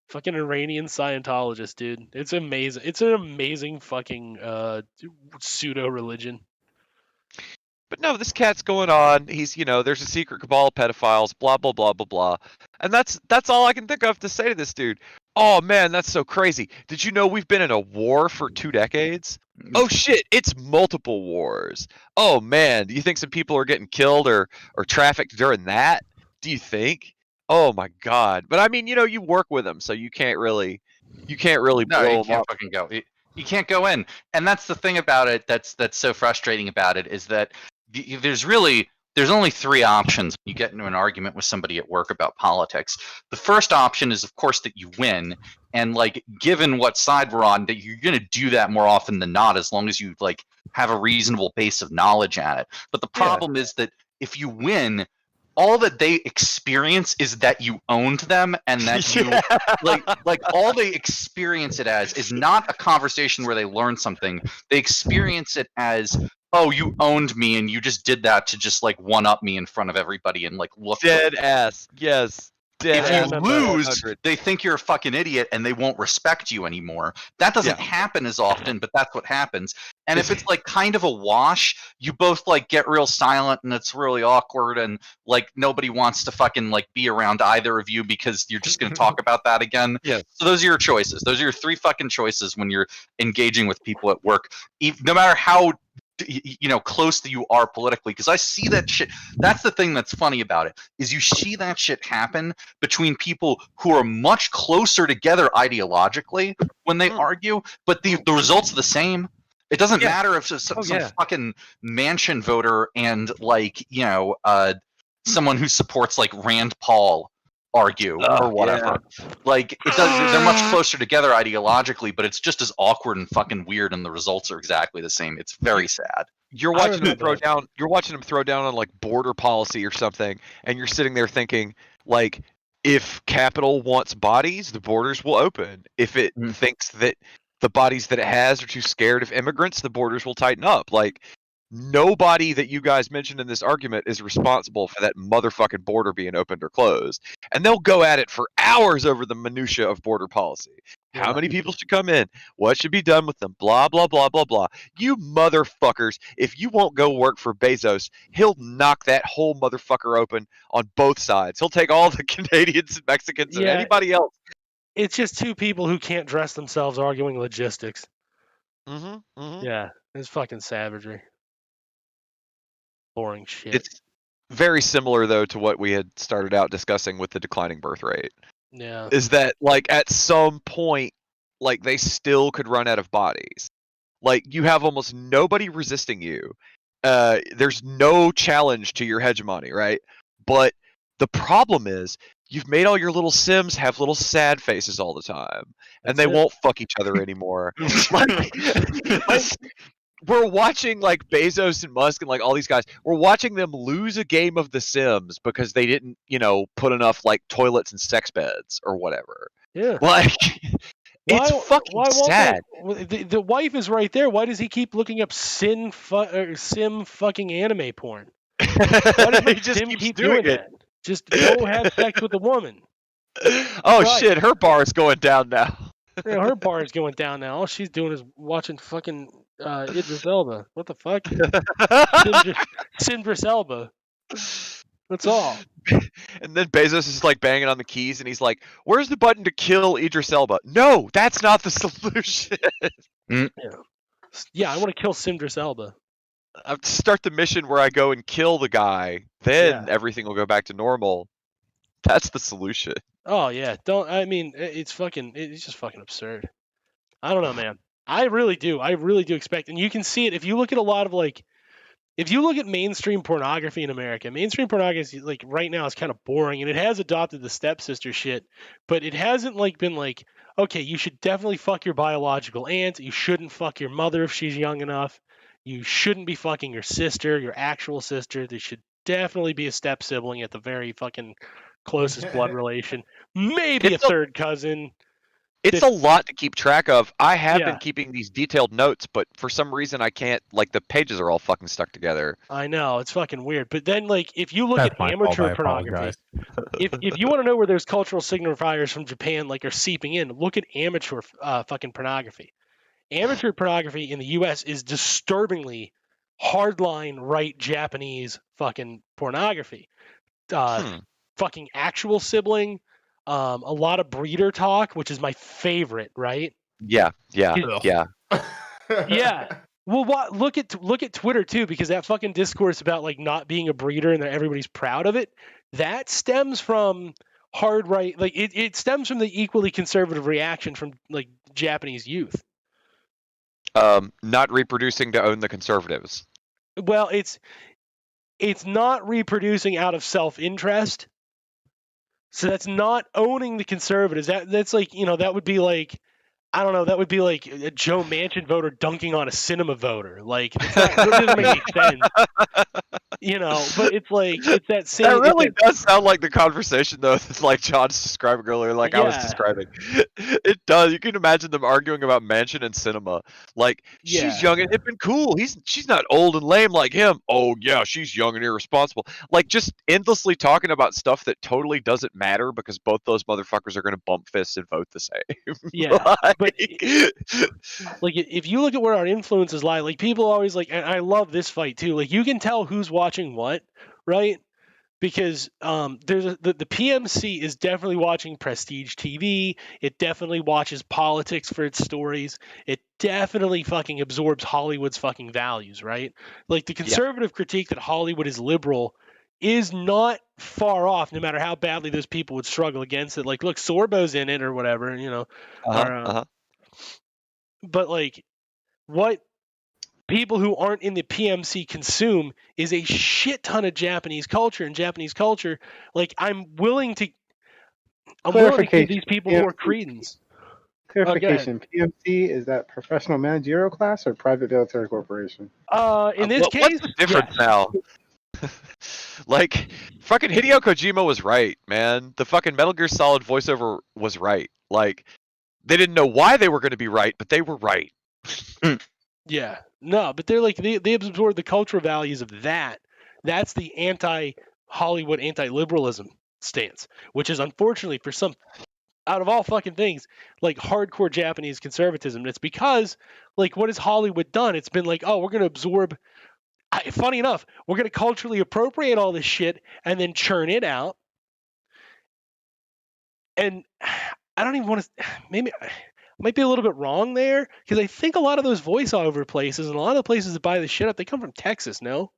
Fucking Iranian Scientologist, dude. It's amazing. It's an amazing fucking pseudo religion. But no, this cat's going on. He's, there's a secret cabal of pedophiles, blah blah blah blah blah, and that's all I can think of to say to this dude. Oh man, that's so crazy. Did you know we've been in a war for 2 decades? Oh shit, it's multiple wars. Oh man, do you think some people are getting killed or trafficked during that? Do you think? Oh my god. But I mean, you work with them, so you can't really blow them up. Fucking go. You can't go in. And that's the thing about it that's so frustrating about it, is that there's only 3 options when you get into an argument with somebody at work about politics. The first option is, of course, that you win, and like, given what side we're on, that you're going to do that more often than not, as long as you like have a reasonable base of knowledge at it. But the problem is that if you win, all that they experience is that you owned them, and that you like all they experience it as is not a conversation where they learn something. They experience it as, oh, you owned me, and you just did that to just like one up me in front of everybody and like look dead ass. Yes. If you lose, they think you're a fucking idiot and they won't respect you anymore. That doesn't happen as often, but that's what happens. And if it's like kind of a wash, you both like get real silent and it's really awkward, and like nobody wants to fucking like be around either of you because you're just going to talk about that again. Yeah. So those are your choices. Those are your 3 fucking choices when you're engaging with people at work. No matter how close that you are politically, because I see that shit. That's the thing that's funny about it, is you see that shit happen between people who are much closer together ideologically when they argue, but the results are the same. It doesn't matter if some fucking Manchin voter and someone who supports like Rand Paul argue or whatever. Like it does. They're much closer together ideologically, but it's just as awkward and fucking weird, and the results are exactly the same. It's very sad. You're watching them throw down. You're watching them throw down on like border policy or something, and you're sitting there thinking, like, if capital wants bodies, the borders will open. If it thinks that the bodies that it has are too scared of immigrants, the borders will tighten up. Like, nobody that you guys mentioned in this argument is responsible for that motherfucking border being opened or closed. And they'll go at it for hours over the minutia of border policy. How many people should come in? What should be done with them? Blah, blah, blah, blah, blah. You motherfuckers, if you won't go work for Bezos, he'll knock that whole motherfucker open on both sides. He'll take all the Canadians and Mexicans and anybody else. It's just two people who can't dress themselves arguing logistics. Yeah, it's fucking savagery. Boring shit. It's very similar, though, to what we had started out discussing with the declining birth rate. Yeah. Is that, like, at some point, like, they still could run out of bodies. Like, you have almost nobody resisting you. There's no challenge to your hegemony, right? But the problem is, you've made all your little Sims have little sad faces all the time, and they won't fuck each other anymore. We're watching like Bezos and Musk and like all these guys. We're watching them lose a game of The Sims because they didn't, put enough like toilets and sex beds or whatever. Yeah, like it's fucking sad. The wife is right there. Why does he keep looking up sim fucking anime porn? Why does he just keeps doing it? Just go have sex with a woman. Oh shit, her bar is going down now. Her bar is going down now. All she's doing is watching fucking Idris Elba. What the fuck? Idris Elba. That's all. And then Bezos is like banging on the keys, and he's like, "Where's the button to kill Idris Elba?" No, that's not the solution. Yeah, I want to kill Idris Elba. I have to start the mission where I go and kill the guy. Then everything will go back to normal. That's the solution. Oh yeah, it's just fucking absurd. I don't know, man. I really do expect, and you can see it if you look at a lot of if you look at mainstream pornography in America. Mainstream pornography, like right now, is kind of boring, and it has adopted the stepsister shit, but it hasn't been like, okay, you should definitely fuck your biological aunt. You shouldn't fuck your mother if she's young enough. You shouldn't be fucking your sister, your actual sister. There should definitely be a step sibling at the very fucking closest blood relation. Maybe a third cousin. It's a lot to keep track of. I have been keeping these detailed notes, but for some reason I can't. Like, the pages are all fucking stuck together. I know, it's fucking weird. But then, like, if you look at amateur pornography, if you want to know where there's cultural signifiers from Japan like are seeping in, look at amateur fucking pornography. Amateur pornography in the U.S. is disturbingly hardline right Japanese fucking pornography. Fucking actual sibling. A lot of breeder talk, which is my favorite, right? Yeah. Yeah. Well, look at Twitter too, because that fucking discourse about like not being a breeder and that everybody's proud of it, that stems from hard right. Like it stems from the equally conservative reaction from like Japanese youth. Not reproducing to own the conservatives. Well, it's not reproducing out of self-interest. So that's not owning the conservatives. That's like, that would be like, I don't know, that would be like a Joe Manchin voter dunking on a cinema voter. Like, it doesn't make any sense. But it's like, it's that same. That really does sound like the conversation, though, that's like John's describing earlier, like I was describing. It does. You can imagine them arguing about Manchin and cinema. Like, she's young and hip and cool. She's not old and lame like him. Oh, yeah, she's young and irresponsible. Like, just endlessly talking about stuff that totally doesn't matter because both those motherfuckers are going to bump fists and vote the same. Yeah. But like, if you look at where our influences lie, like people always like, and I love this fight too. Like, you can tell who's watching what, right? because the PMC is definitely watching prestige TV. It definitely watches politics for its stories. It definitely fucking absorbs Hollywood's fucking values, right? Like the conservative critique that Hollywood is liberal is not far off, no matter how badly those people would struggle against it. Like, look, Sorbo's in it or whatever, you know. But like, what people who aren't in the PMC consume is a shit ton of Japanese culture, and Japanese culture, like, I'm willing to give these people more credence. Clarification: PMC, is that professional managerial class or private military corporation? In this case, what's the difference now? Like, fucking Hideo Kojima was right, man. The fucking Metal Gear Solid voiceover was right. Like, they didn't know why they were going to be right, but they were right. Yeah, no, but they're like they absorb the cultural values of that. That's the anti-Hollywood, anti-liberalism stance, which is unfortunately for some, out of all fucking things, like hardcore Japanese conservatism. And it's because, like, what has Hollywood done? It's been like, oh, we're going to absorb. Funny enough, we're going to culturally appropriate all this shit and then churn it out. And I don't even want to. Maybe I might be a little bit wrong there, because I think a lot of those voiceover places and a lot of the places that buy this shit up, they come from Texas. No.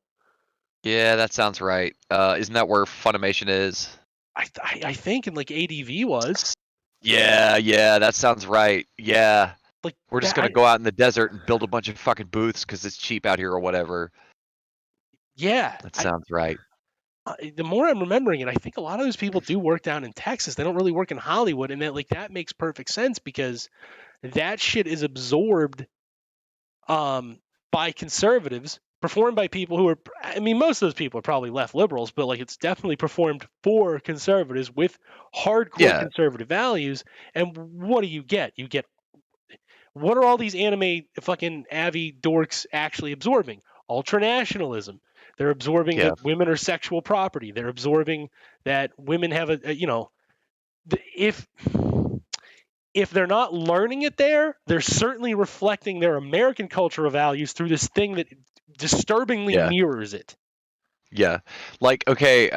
Yeah, that sounds right. Isn't that where Funimation is? I think, and like ADV was. Yeah, that sounds right. Yeah. Like, we're just gonna go out in the desert and build a bunch of fucking booths because it's cheap out here or whatever. Yeah, that sounds right. The more I'm remembering it, I think a lot of those people do work down in Texas. They don't really work in Hollywood, and that makes perfect sense, because that shit is absorbed by conservatives, performed by people who are, I mean, most of those people are probably left liberals, but like, it's definitely performed for conservatives with hardcore conservative values. And what do you get? You get, what are all these anime fucking avi dorks actually absorbing? Ultranationalism. They're absorbing that women are sexual property. They're absorbing that women have if they're not learning it there, they're certainly reflecting their American cultural values through this thing that disturbingly mirrors it. Yeah. Like, okay,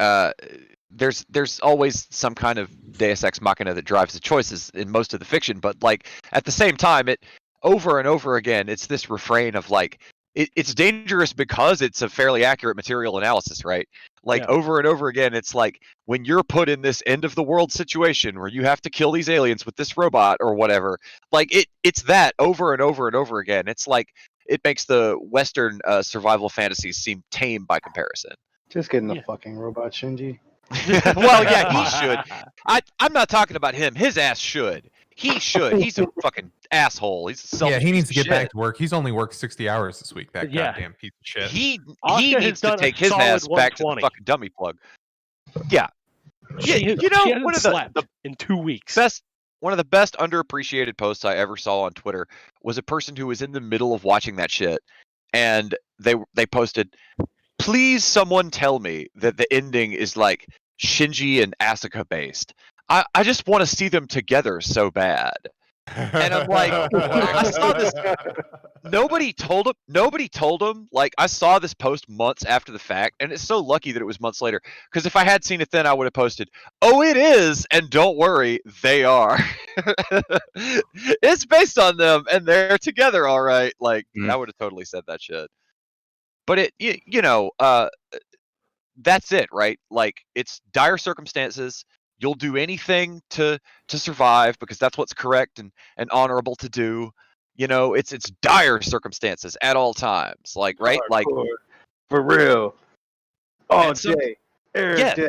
there's always some kind of Deus Ex Machina that drives the choices in most of the fiction, but like at the same time, it over and over again, it's this refrain of like, it's dangerous because it's a fairly accurate material analysis, right? Like over and over again, it's like when you're put in this end of the world situation where you have to kill these aliens with this robot or whatever, like it's that over and over and over again. It's like it makes the Western survival fantasies seem tame by comparison. Just getting the fucking robot, Shinji. Well, yeah, he should. I'm not talking about him. His ass should. He should. He's a fucking asshole. He's a selfish he needs to piece get of back shit. to work. He's only worked 60 hours this week. That goddamn piece of shit. He Oscar needs to take his ass back to the fucking dummy plug. Yeah. She hasn't slept in 2 weeks. One of the best underappreciated posts I ever saw on Twitter was a person who was in the middle of watching that shit, and they posted, "Please, someone tell me that the ending is like Shinji and Asuka based. I just want to see them together so bad." And I'm like, I saw this. Nobody told him. Like, I saw this post months after the fact, and it's so lucky that it was months later. Because if I had seen it then, I would have posted, "Oh, it is, and don't worry, they are. It's based on them, and they're together, all right." Like, I would have totally said that shit. But that's it, right? Like, it's dire circumstances. You'll do anything to survive because that's what's correct and honorable to do. You know, it's dire circumstances at all times. Like, right? Like, for real. All day. Every day.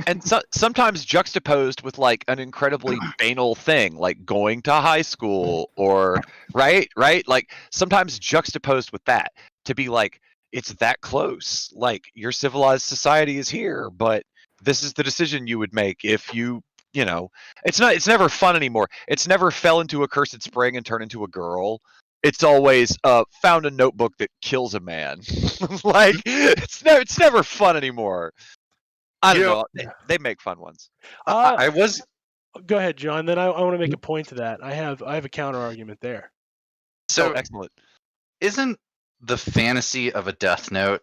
And sometimes juxtaposed with like an incredibly banal thing, like going to high school, or right? Like, sometimes juxtaposed with that to be like, it's that close. Like, your civilized society is here, but this is the decision you would make if it's never fun anymore. It's never fell into a cursed spring and turned into a girl. It's always found a notebook that kills a man. Like, it's never fun anymore. I don't know. They make fun ones. Go ahead, John. Then I want to make a point to that. I have a counter argument there. So excellent. Isn't the fantasy of a Death Note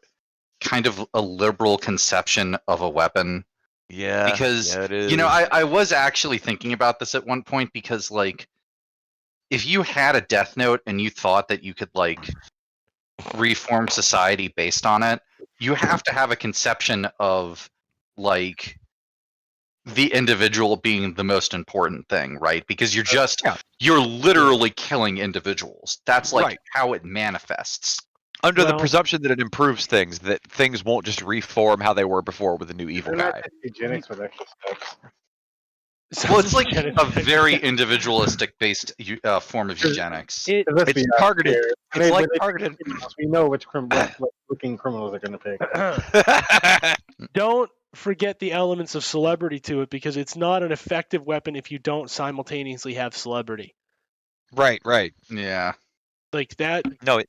kind of a liberal conception of a weapon. Yeah. Because yeah, it is. you know, I was actually thinking about this at one point, because like if you had a Death Note and you thought that you could like reform society based on it, you have to have a conception of like the individual being the most important thing, right? Because you're literally killing individuals. That's like Right. how it manifests. Under the Well- presumption that it improves things, that things won't just reform how they were before with a new evil They're not guy. just eugenics with extra steps. Well, it's like Sounds a very individualistic based form of eugenics. It, Let's It's be honest targeted. here. It's like When targeted. we know which what looking criminals are going to pick. don't forget the elements of celebrity to it, because it's not an effective weapon if you don't simultaneously have celebrity. right. Yeah. Like that. No,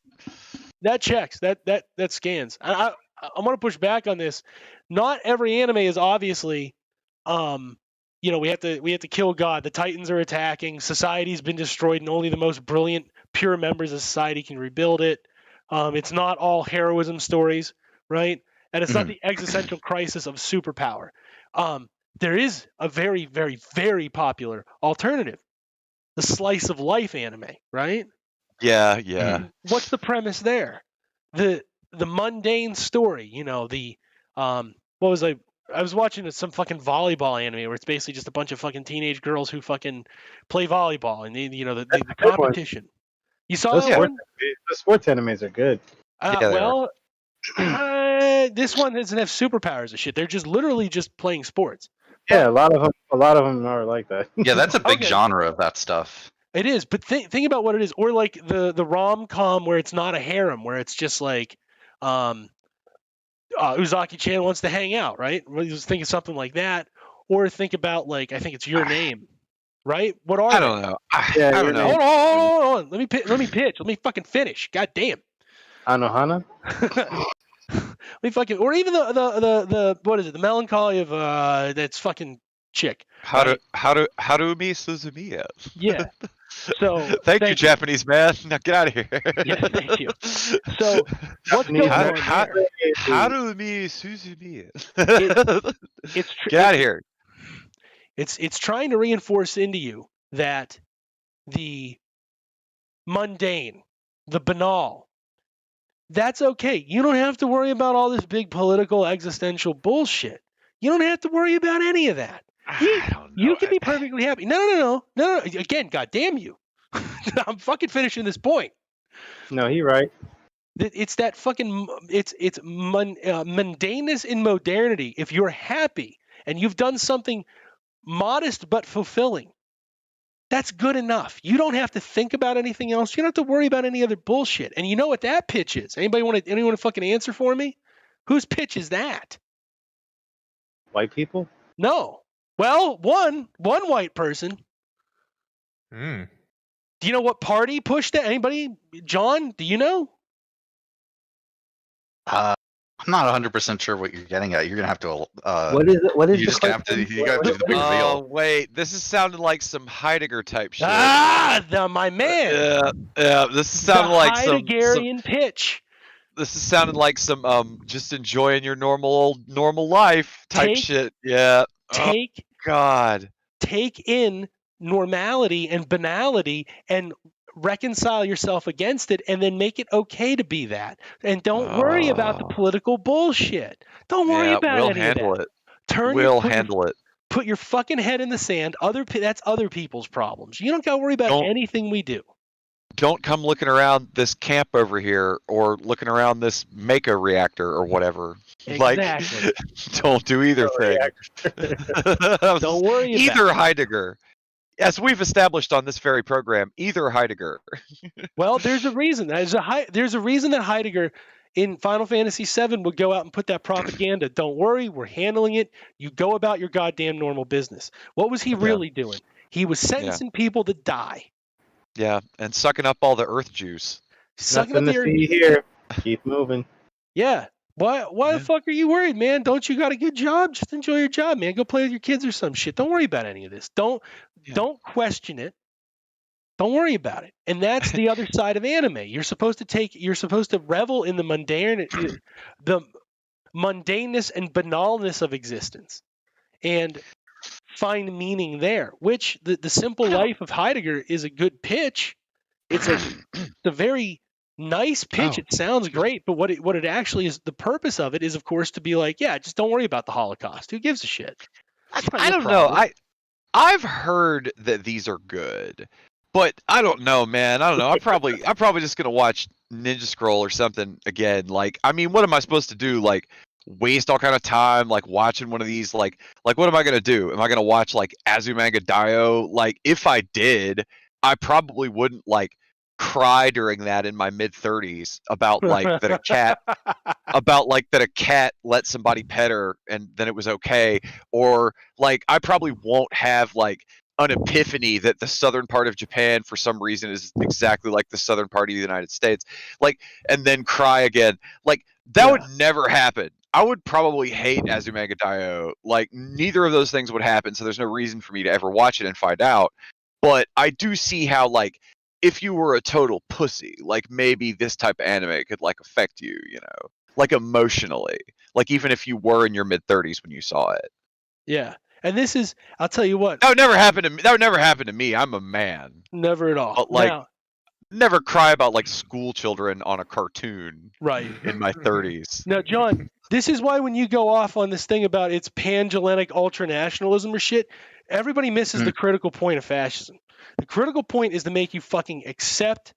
That checks. That scans. I'm gonna push back on this. Not every anime is obviously, we have to kill God. The Titans are attacking. Society's been destroyed, and only the most brilliant, pure members of society can rebuild it. It's not all heroism stories, right? And it's not the existential crisis of superpower. There is a very, very, very popular alternative, the slice of life anime, right? yeah. What's the premise there? The mundane story, I was watching some fucking volleyball anime where it's basically just a bunch of fucking teenage girls who fucking play volleyball, and the competition. You saw that one? The sports animes are good. Yeah, they well, this one doesn't have superpowers and shit. They're just literally just playing sports. Yeah, a lot of them are like that. Yeah, that's a big Okay. genre of that stuff. It is, but think about what it is, or like the rom-com where it's not a harem, where it's just like, Uzaki-chan wants to hang out, right? Just think of something like that, or think about like, I think it's Your Name, right? What are I they? don't know. Yeah, I Your don't know. Name. Hold on. Let me pitch. Let me fucking finish. God damn. Anohana? Let me fucking, or even the what is it? The melancholy of that's fucking chick. Harumi Suzumiya. Yeah. So Thank you, Japanese man. Now get out of here. Yeah, thank you. So what's going on there? Harumi Suzumiya. It's Get out of here. It's trying to reinforce into you that the mundane, the banal, that's okay. You don't have to worry about all this big political existential bullshit. You don't have to worry about any of that. I don't know. You can be perfectly happy. No. Again, goddamn you. I'm fucking finishing this point. No, he right. It's that fucking mundaneness in modernity. If you're happy and you've done something modest but fulfilling, that's good enough. You don't have to think about anything else. You don't have to worry about any other bullshit. And you know what that pitch is? Anyone to fucking answer for me? Whose pitch is that? White people? No. Well, one white person. Hmm. Do you know what party pushed that? Anybody? John, do you know? I'm not 100% sure what you're getting at. You're gonna have to. What is it? What is You the just have to. question? You got to do the big Oh reveal. wait, this is sounding like some Heidegger type shit. My man. Yeah. This is sounding like some. Heideggerian pitch. This is sounding like some just enjoying your normal life type Take- shit. Yeah. Oh God. Take in normality and banality and reconcile yourself against it, and then make it okay to be that. And don't worry about the Oh. political bullshit. Don't worry Yeah, about we'll any handle of that. it. We'll handle it. Put your fucking head in the sand. That's other people's problems. You don't got to worry about Don't- anything we do. Don't come looking around this camp over here or looking around this Mako reactor or whatever. Exactly. Like, don't do either thing. Don't worry about Either it. Heidegger. As we've established on this very program, either Heidegger. Well, there's a reason. There's a reason that Heidegger in Final Fantasy VII would go out and put that propaganda. Don't worry, we're handling it. You go about your goddamn normal business. What was he really doing? He was sentencing people to die. Yeah, and sucking up all the earth juice. Sucking Nothing up to the see here. Keep moving. Yeah. Why the fuck are you worried, man? Don't you got a good job? Just enjoy your job, man. Go play with your kids or some shit. Don't worry about any of this. Don't question it. Don't worry about it. And that's the other side of anime. You're supposed to revel in the mundane, mundaneness and banalness of existence and find meaning there, which the simple life of Heidegger is a good pitch. It's a very nice pitch. It sounds great, but what it actually is, the purpose of it is, of course, to be like, yeah, just don't worry about the Holocaust. Who gives a shit? I don't know. I've heard that these are good, but I don't know, man. I don't know. I'm probably just gonna watch Ninja Scroll or something again. Like, I mean, what am I supposed to do? Like, waste all kind of time like watching one of these? Like what am I gonna do? Am I gonna watch like Azumanga Daioh? Like, if I did, I probably wouldn't like cry during that in my mid-30s about like that a cat let somebody pet her and then it was okay, or like I probably won't have like an epiphany that the southern part of Japan for some reason is exactly like the southern part of the United States, like, and then cry again. Like, that would never happen. I would probably hate Azumanga Daioh. Like, neither of those things would happen, so there's no reason for me to ever watch it and find out. But I do see how, like, if you were a total pussy, like, maybe this type of anime could, like, affect you, you know? Like, emotionally. Like, even if you were in your mid-30s when you saw it. Yeah. And this is, I'll tell you what. That would never happen to me. That would never happen to me. I'm a man. Never at all. But, like, never cry about, like, school children on a cartoon. Right. In my 30s. Now, John, this is why when you go off on this thing about it's pan-Hellenic ultranationalism or shit, everybody misses the critical point of fascism. The critical point is to make you fucking accept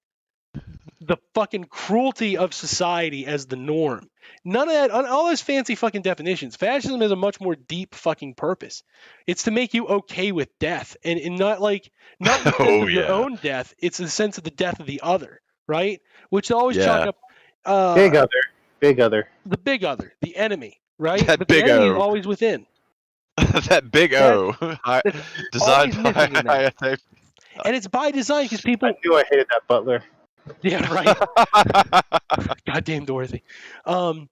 the fucking cruelty of society as the norm. None of that, all those fancy fucking definitions. Fascism has a much more deep fucking purpose. It's to make you okay with death, and not like not the sense of your own death. It's the sense of the death of the other, right? Which they always chalk up. Big other. The big other, the enemy, right? That but big the enemy O. is always within. That big O. Designed by. And it's by design because people. I knew I hated that butler. Yeah, right. Goddamn Dorothy. But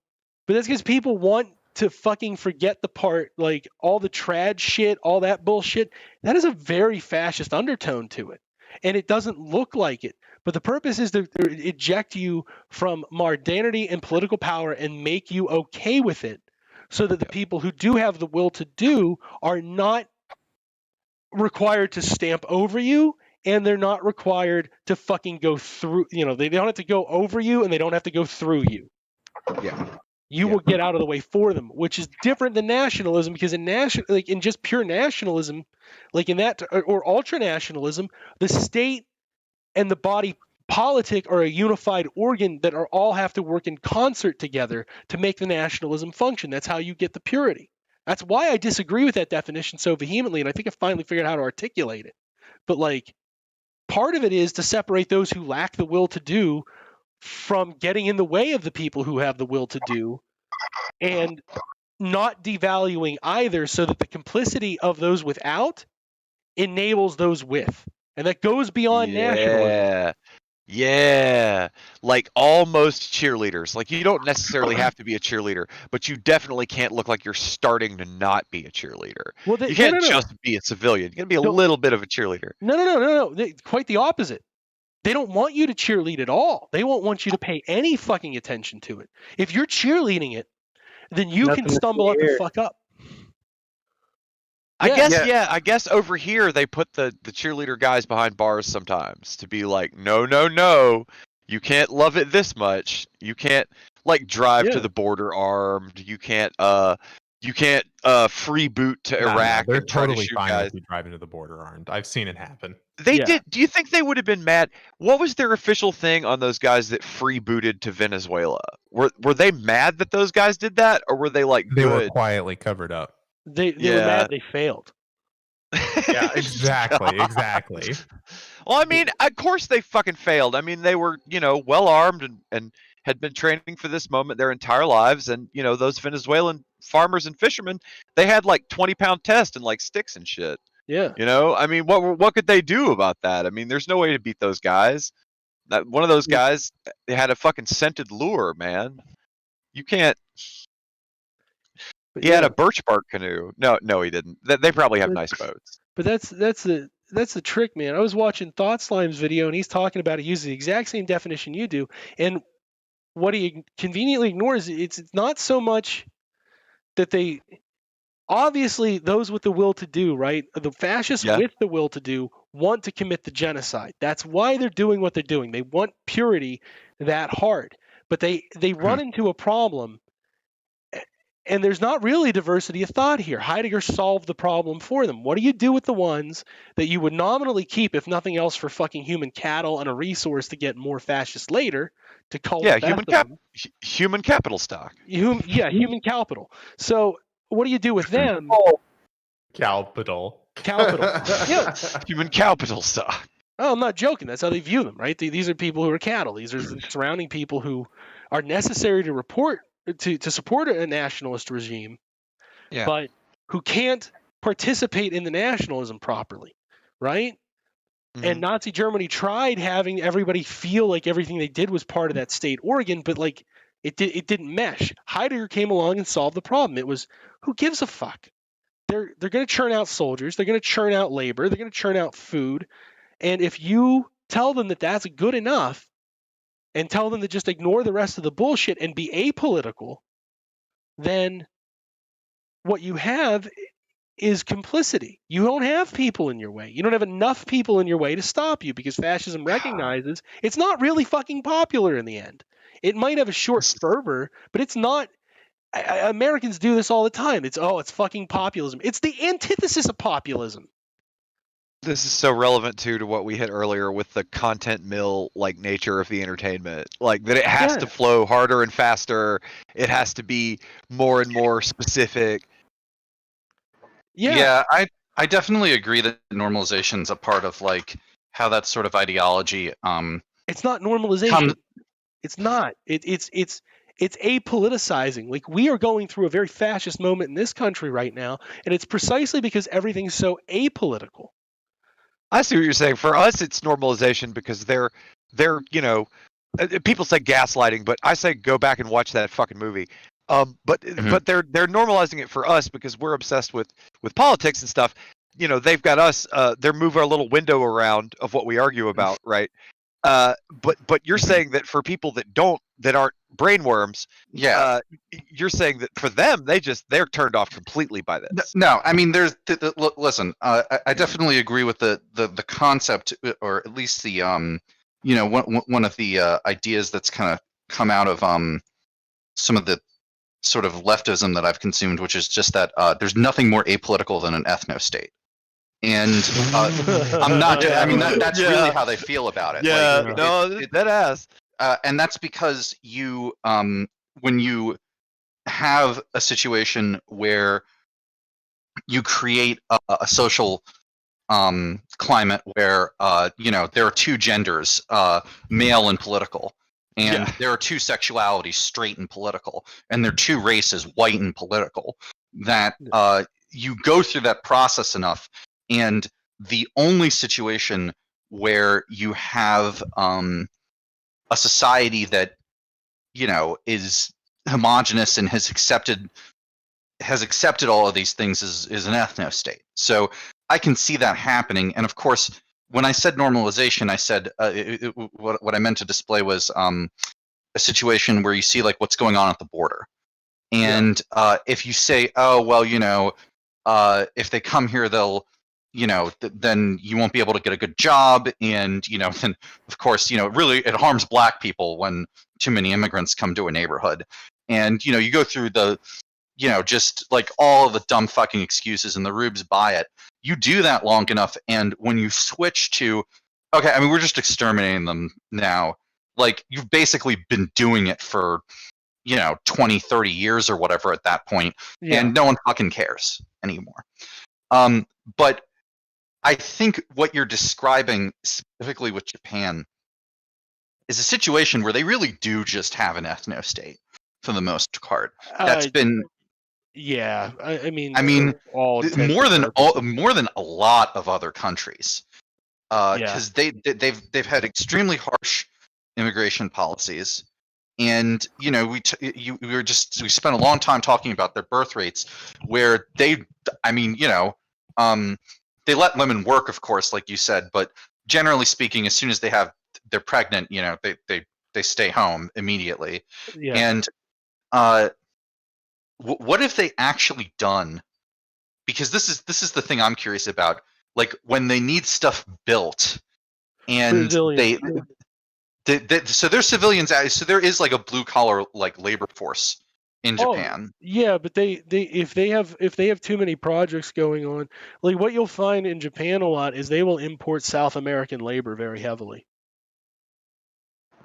that's because people want to fucking forget the part, like all the trad shit, all that bullshit. That is a very fascist undertone to it. And it doesn't look like it. But the purpose is to eject you from modernity and political power and make you okay with it so that the people who do have the will to do are not required to stamp over you, and they're not required to fucking go through, you know, they don't have to go over you and they don't have to go through you. Yeah. You will get out of the way for them, which is different than nationalism, because in just pure nationalism, like in that, or ultranationalism, the state and the body politic are a unified organ that all have to work in concert together to make the nationalism function. That's how you get the purity. That's why I disagree with that definition so vehemently, and I think I finally figured out how to articulate it. But like, part of it is to separate those who lack the will to do from getting in the way of the people who have the will to do, and not devaluing either, so that the complicity of those without enables those with. And that goes beyond nationalism. Yeah. Like almost cheerleaders. Like, you don't necessarily have to be a cheerleader, but you definitely can't look like you're starting to not be a cheerleader. Well, you can't just be a civilian. You got to be a little bit of a cheerleader. No. Quite the opposite. They don't want you to cheerlead at all. They won't want you to pay any fucking attention to it. If you're cheerleading it, then you can stumble up and fuck up. I guess over here they put the cheerleader guys behind bars sometimes to be like, no, you can't love it this much. You can't like drive to the border armed. You can't free boot to Iraq. They're and try totally to shoot fine guys. with you driving to the border armed. I've seen it happen. They did. Do you think they would have been mad? What was their official thing on those guys that free booted to Venezuela? Were they mad that those guys did that, or were they like They good? were quietly covered up. They were mad they failed. Yeah, exactly. Well, I mean, of course they fucking failed. I mean, they were, well armed and had been training for this moment their entire lives. And, those Venezuelan farmers and fishermen, they had like 20-pound tests and like sticks and shit. Yeah. I mean, what could they do about that? I mean, there's no way to beat those guys. One of those guys, they had a fucking scented lure, man. You can't. He had a birch bark canoe. No, he didn't. They probably have nice boats. But that's the trick, man. I was watching Thought Slime's video, and he's talking about it using the exact same definition you do. And what he conveniently ignores, it's not so much that they obviously those with the will to do, right? The fascists with the will to do want to commit the genocide. That's why they're doing what they're doing. They want purity that hard. But they run into a problem, and there's not really diversity of thought here. Heidegger solved the problem for them. What do you do with the ones that you would nominally keep, if nothing else, for fucking human cattle and a resource to get more fascists later to call human capital stock. Human capital. So what do you do with them? Capital. Yeah. Human capital stock. Oh, I'm not joking. That's how they view them, right? These are people who are cattle. These are surrounding people who are necessary to support a nationalist regime, but who can't participate in the nationalism properly, right? Mm-hmm. And Nazi Germany tried having everybody feel like everything they did was part of that state organ, but like it didn't mesh. Heidegger came along and solved the problem. It was, who gives a fuck? They're going to churn out soldiers. They're going to churn out labor. They're going to churn out food. And if you tell them that that's good enough, and tell them to just ignore the rest of the bullshit and be apolitical, then what you have is complicity. You don't have people in your way. You don't have enough people in your way to stop you, because fascism recognizes it's not really fucking popular in the end. It might have a short fervor, but it's not. Americans do this all the time. It's fucking populism. It's the antithesis of populism. This is so relevant to what we hit earlier with the content mill like nature of the entertainment, like that it has to flow harder and faster. It has to be more and more specific. Yeah, I definitely agree that normalization is a part of like how that sort of ideology. It's not normalization. It's not. It's apoliticizing. Like, we are going through a very fascist moment in this country right now, and it's precisely because everything's so apolitical. I see what you're saying. For us, it's normalization because they're people say gaslighting, but I say go back and watch that fucking movie. But they're normalizing it for us because we're obsessed with politics and stuff. You know, they've got us. They're moving our little window around of what we argue about, right? But you're saying that for people that aren't brainworms, you're saying that for them they're turned off completely by this. No, I mean listen, I definitely agree with the concept, or at least the one of the ideas that's kind of come out of some of the sort of leftism that I've consumed, which is just that there's nothing more apolitical than an ethno-state. And I'm not. I mean, that's really how they feel about it. Yeah, like, that ass. And that's because you, when you have a situation where you create a social climate where there are two genders, male and political, and there are two sexualities, straight and political, and there are two races, white and political, that you go through that process enough. And the only situation where you have a society that is homogenous and has accepted all of these things is an ethno-state. So I can see that happening. And of course, when I said normalization, I said what I meant to display was a situation where you see like what's going on at the border. And if you say, oh well, if they come here, they'll then you won't be able to get a good job, and then of course really it harms black people when too many immigrants come to a neighborhood, and you go through the just like all of the dumb fucking excuses, and the rubes buy it. You do that long enough, and when you switch to okay, I mean we're just exterminating them now, like you've basically been doing it for 20, 30 years or whatever at that point, and no one fucking cares anymore. But I think what you're describing specifically with Japan is a situation where they really do just have an ethno-state for the most part. That's been I mean more than a lot of other countries, because they've had extremely harsh immigration policies, and we spent a long time talking about their birth rates, where they let women work, of course, like you said, but generally speaking, as soon as they're pregnant, they stay home immediately. And what have they actually done? Because this is the thing I'm curious about. Like when they need stuff built, and Brazilian. so there's civilians. So there is like a blue collar like labor force in Japan. Yeah, but they if they have too many projects going on, like what you'll find in Japan a lot is they will import South American labor very heavily.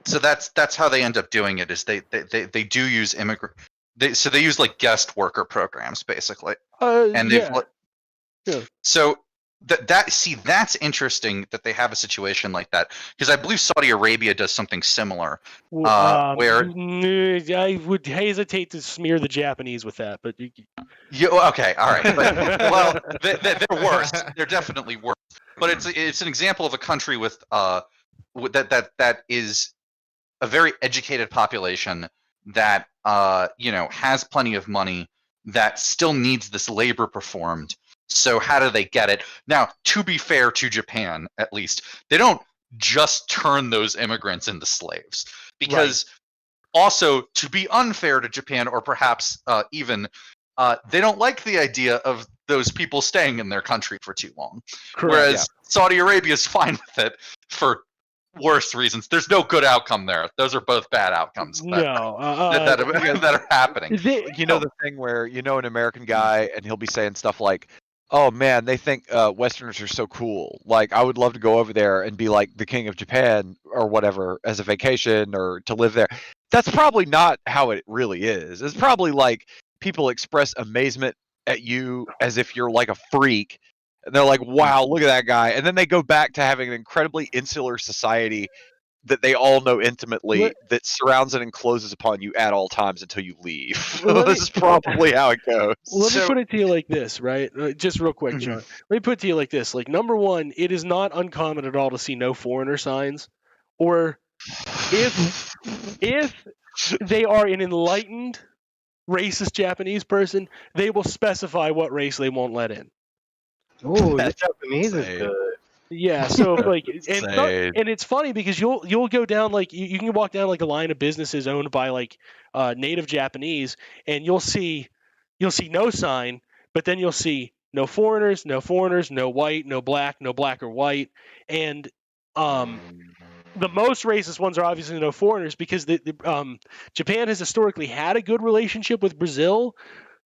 So that's how they end up doing it. Is they do use immigrant. They use like guest worker programs basically, and they've so that's interesting that they have a situation like that, because I believe Saudi Arabia does something similar, where I would hesitate to smear the Japanese with that, but okay, all right, but, well, they're worse. They're definitely worse. But it's an example of a country with that is a very educated population that has plenty of money that still needs this labor performed. So how do they get it? Now, to be fair to Japan, at least, they don't just turn those immigrants into slaves. Because also, to be unfair to Japan, or perhaps even, they don't like the idea of those people staying in their country for too long. Correct, Whereas Saudi Arabia is fine with it for worse reasons. There's no good outcome there. Those are both bad outcomes that are happening. The thing where an American guy and he'll be saying stuff like, "Oh man, they think Westerners are so cool. Like, I would love to go over there and be like the king of Japan or whatever as a vacation or to live there." That's probably not how it really is. It's probably like people express amazement at you as if you're like a freak. And they're like, "Wow, look at that guy." And then they go back to having an incredibly insular society that they all know intimately that surrounds and encloses upon you at all times until you leave. This is probably how it goes. Let me put it to you like this, right? Just real quick, John. Let me put it to you like this. Like, number one, it is not uncommon at all to see no foreigner signs. Or if they are an enlightened, racist Japanese person, they will specify what race they won't let in. Oh, that Japanese is good. Yeah, so like, and it's funny because you'll go down like you can walk down like a line of businesses owned by like native Japanese, and you'll see no sign, but then you'll see no foreigners, no white, no black or white, and the most racist ones are obviously no foreigners because Japan has historically had a good relationship with Brazil.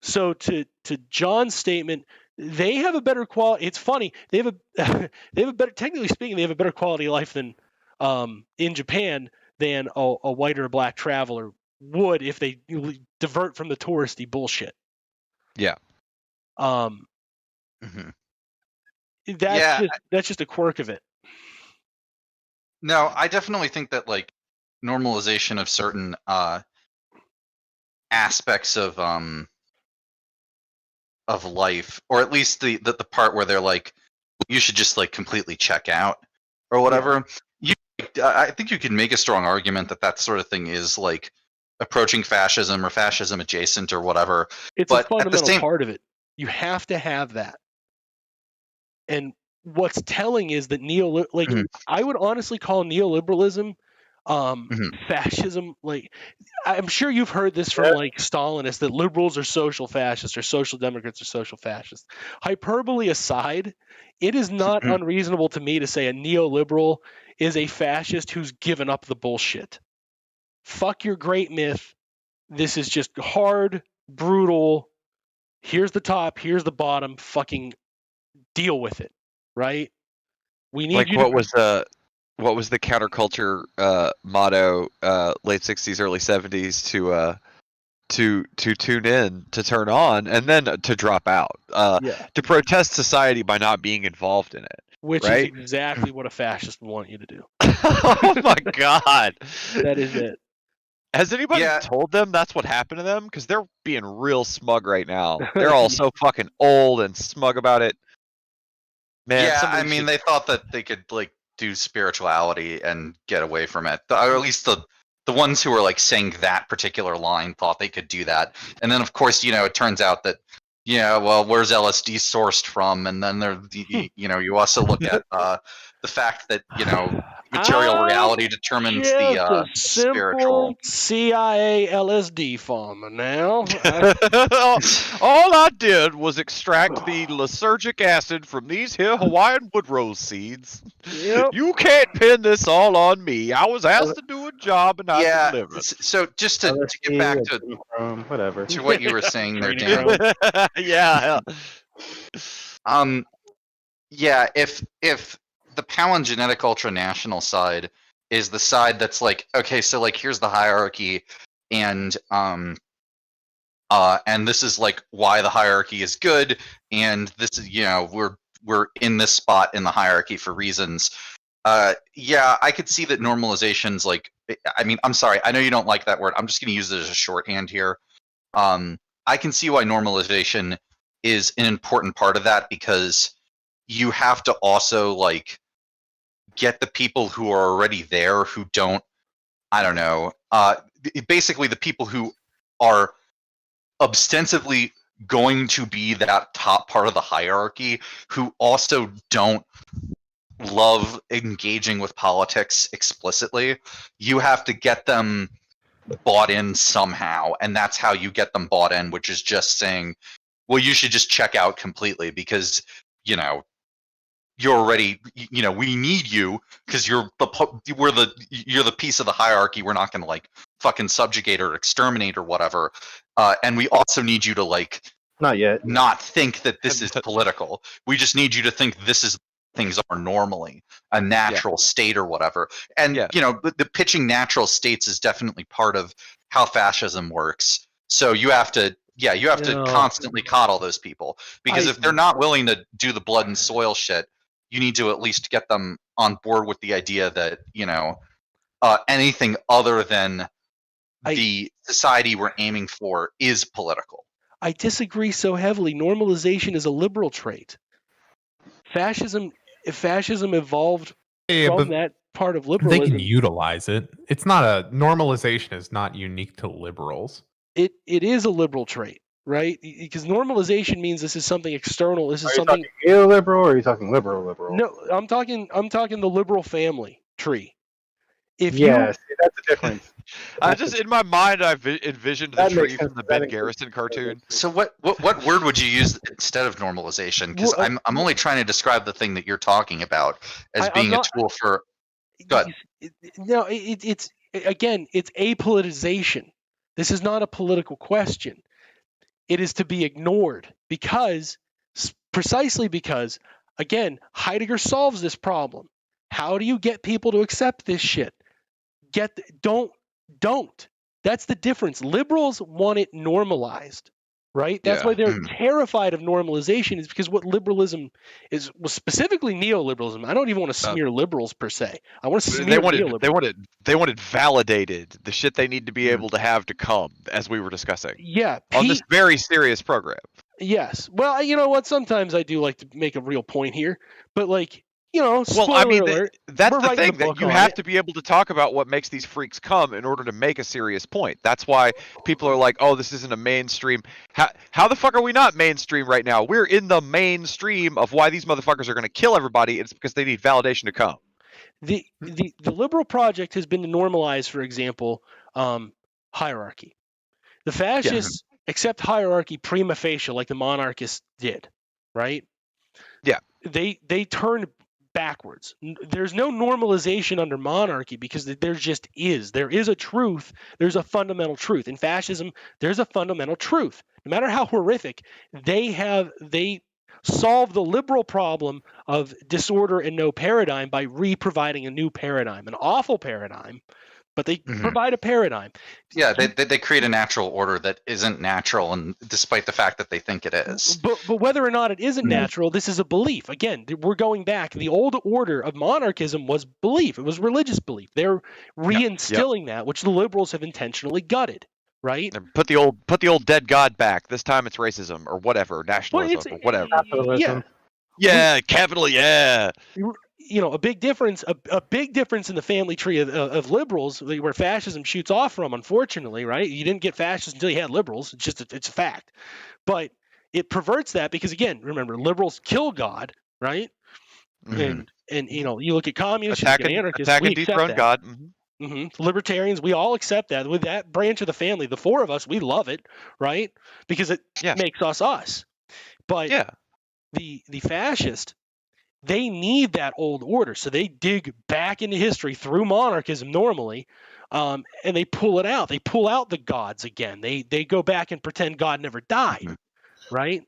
So to John's statement, they have a better quality. It's funny. They have a better, technically speaking, they have a better quality of life than in Japan than a white or a black traveler would if they divert from the touristy bullshit. Yeah. That's just a quirk of it. No, I definitely think that like normalization of certain aspects of life, or at least the part where they're like, you should just like completely check out or whatever. Yeah. I think you can make a strong argument that sort of thing is like approaching fascism or fascism adjacent or whatever. It's a fundamental part of it. You have to have that. And what's telling is that I would honestly call neoliberalism fascism. Like, I'm sure you've heard this from like Stalinists that liberals are social fascists or social democrats are social fascists. Hyperbole aside, it is not unreasonable to me to say a neoliberal is a fascist who's given up the bullshit. Fuck your great myth. This is just hard, brutal. Here's the top, here's the bottom. Fucking deal with it, right? We need what was the counterculture motto late 60s, early 70s to tune in, to turn on, and then to drop out, to protest society by not being involved in it. Which is exactly what a fascist would want you to do. Oh my god. That is it. Has anybody told them that's what happened to them? Because they're being real smug right now. They're all so fucking old and smug about it. Man, I mean, they thought that they could like do spirituality and get away from it. Or at least the ones who were like saying that particular line thought they could do that. And then of course, it turns out that where's LSD sourced from? And then there, you also look at the fact that material reality determines the spiritual. CIA LSD farmer now. All I did was extract the lysergic acid from these here Hawaiian wood rose seeds. Yep. You can't pin this all on me. I was asked to do a job and I delivered. So just to get back to whatever to what you were saying there, Training Dan. ground. Yeah. Yeah, if the Palingenetic ultranational side is the side that's like, okay, so like here's the hierarchy, and this is like why the hierarchy is good, and this is, you know, we're in this spot in the hierarchy for reasons. Yeah, I could see that normalization's like, I mean, I'm sorry, I know you don't like that word. I'm just going to use it as a shorthand here. I can see why normalization is an important part of that, because you have to also like get the people who are already there who don't, I don't know, basically the people who are ostensibly going to be that top part of the hierarchy, who also don't love engaging with politics explicitly. You have to get them bought in somehow, and that's how you get them bought in, which is just saying, well, you should just check out completely because, you know, you're already, you know, we need you because you're the piece of the hierarchy we're not going to like fucking subjugate or exterminate or whatever, and we also need you to like not think that this is political. We just need you to think this is things are normally a natural state or whatever. And you know, the pitching natural states is definitely part of how fascism works. So you have to constantly coddle those people, because if they're not willing to do the blood and soil shit, you need to at least get them on board with the idea that, you know, anything other than the society we're aiming for is political. I disagree so heavily. Normalization is a liberal trait. Fascism evolved from that part of liberalism. They can utilize it. It's not a normalization is not unique to liberals. It is a liberal trait, right? Because normalization means this is something external. This is something. Are you talking illiberal or are you talking liberal? No, I'm talking the liberal family tree. See, that's the difference. I just, in my mind, I've envisioned the tree from the Ben Garrison cartoon. So what word would you use instead of normalization? Because I'm only trying to describe the thing that you're talking about as being a tool for. Go ahead. No, it's apolitization. This is not a political question. It is to be ignored precisely because, again, Heidegger solves this problem. How do you get people to accept this shit? Don't. That's the difference. Liberals want it normalized, right? That's why they're terrified of normalization, is because what liberalism is, well, specifically neoliberalism. I don't even want to smear liberals per se. I want to smear neoliberalism. They wanted validated, the shit they need to be able to have to come, as we were discussing. Yeah. On this very serious program. Yes. Well, you know what? Sometimes I do like to make a real point here, but like, you know, alert, that's the thing, that you have to to be able to talk about what makes these freaks come in order to make a serious point. That's why people are like, oh, this isn't a mainstream. How the fuck are we not mainstream right now? We're in the mainstream of why these motherfuckers are going to kill everybody. It's because they need validation to come. The liberal project has been to normalize, for example, hierarchy. The fascists accept hierarchy prima facie, like the monarchists did, right? Yeah. They turn backwards. There's no normalization under monarchy because there just is. There is a truth. There's a fundamental truth. In fascism, there's a fundamental truth. No matter how horrific, they solve the liberal problem of disorder and no paradigm by re-providing a new paradigm, an awful paradigm, but they provide a paradigm. Yeah, they create a natural order that isn't natural, and despite the fact that they think it is. But whether or not it isn't natural, this is a belief. Again, we're going back. The old order of monarchism was belief. It was religious belief. They're reinstilling that, which the liberals have intentionally gutted. Right? And put the old dead god back. This time it's racism or whatever, nationalism or whatever. Capitalism. Yeah, capital. Yeah. You know, a big difference in the family tree of liberals, where fascism shoots off from, unfortunately, right? You didn't get fascists until you had liberals. It's a fact. But it perverts that because, again, remember, liberals kill God, right? And And you look at communists, you look at anarchists, attack we and accept dethrone that. God. Libertarians, we all accept that. With that branch of the family, the four of us, we love it, right? Because it makes us us. But the fascist, they need that old order, so they dig back into history through monarchism normally, and they pull it out. They pull out the gods again. They go back and pretend God never died, right?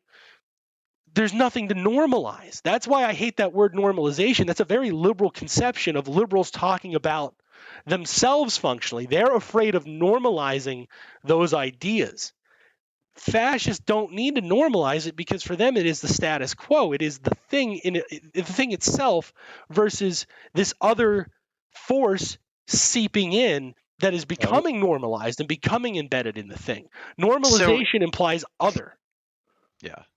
There's nothing to normalize. That's why I hate that word normalization. That's a very liberal conception of liberals talking about themselves functionally. They're afraid of normalizing those ideas. Fascists don't need to normalize it because for them it is the status quo. It is the thing the thing itself versus this other force seeping in that is becoming normalized and becoming embedded in the thing. Normalization implies other.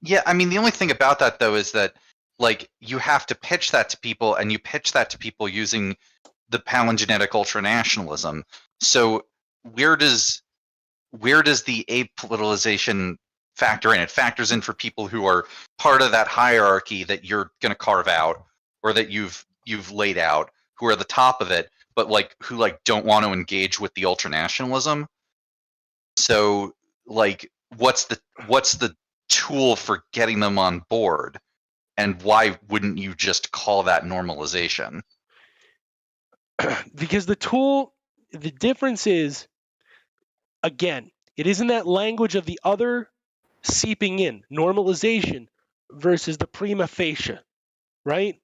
Yeah, I mean, the only thing about that, though, is that, like, you have to pitch that to people, and you pitch that to people using the palingenetic ultranationalism. So where does the apoliticalization factor in? It factors in for people who are part of that hierarchy that you're going to carve out, or that you've laid out, who are the top of it, but, like, who, like, don't want to engage with the ultranationalism. So, like, what's the tool for getting them on board, and why wouldn't you just call that normalization? Because the difference is, again, it isn't that language of the other seeping in, normalization versus the prima facie, right?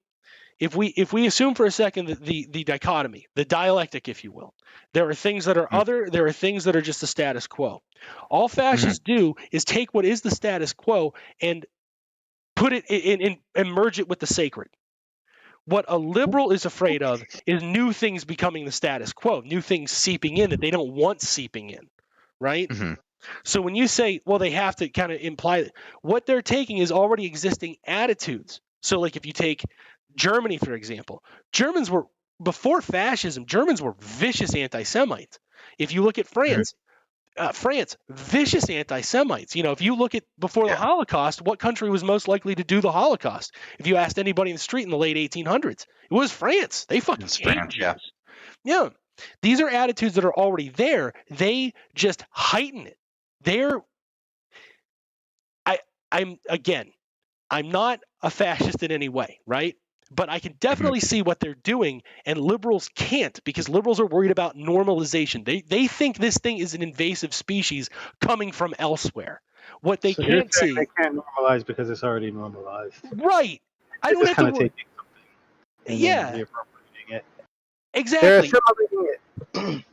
If we assume for a second that the dichotomy, the dialectic, if you will, there are things that are other, there are things that are just the status quo. All fascists do is take what is the status quo and put it in and merge it with the sacred. What a liberal is afraid of is new things becoming the status quo, new things seeping in that they don't want seeping in, right? So when you say, well, they have to kind of imply that what they're taking is already existing attitudes. So like if you take Germany, for example, Germans were, before fascism, Germans were vicious anti-Semites. If you look at France, vicious anti-Semites. If you look at before the Holocaust, what country was most likely to do the Holocaust? If you asked anybody in the street in the late 1800s, it was France. They fucking hated Jews. Yeah. These are attitudes that are already there. They just heighten it. I'm not a fascist in any way, right? But I can definitely see what they're doing, and liberals can't, because liberals are worried about normalization. They think this thing is an invasive species coming from elsewhere. What they can't see, they can't normalize because it's already normalized. Right? I don't have to. Take something. Yeah. It. Exactly. They're assimilating it.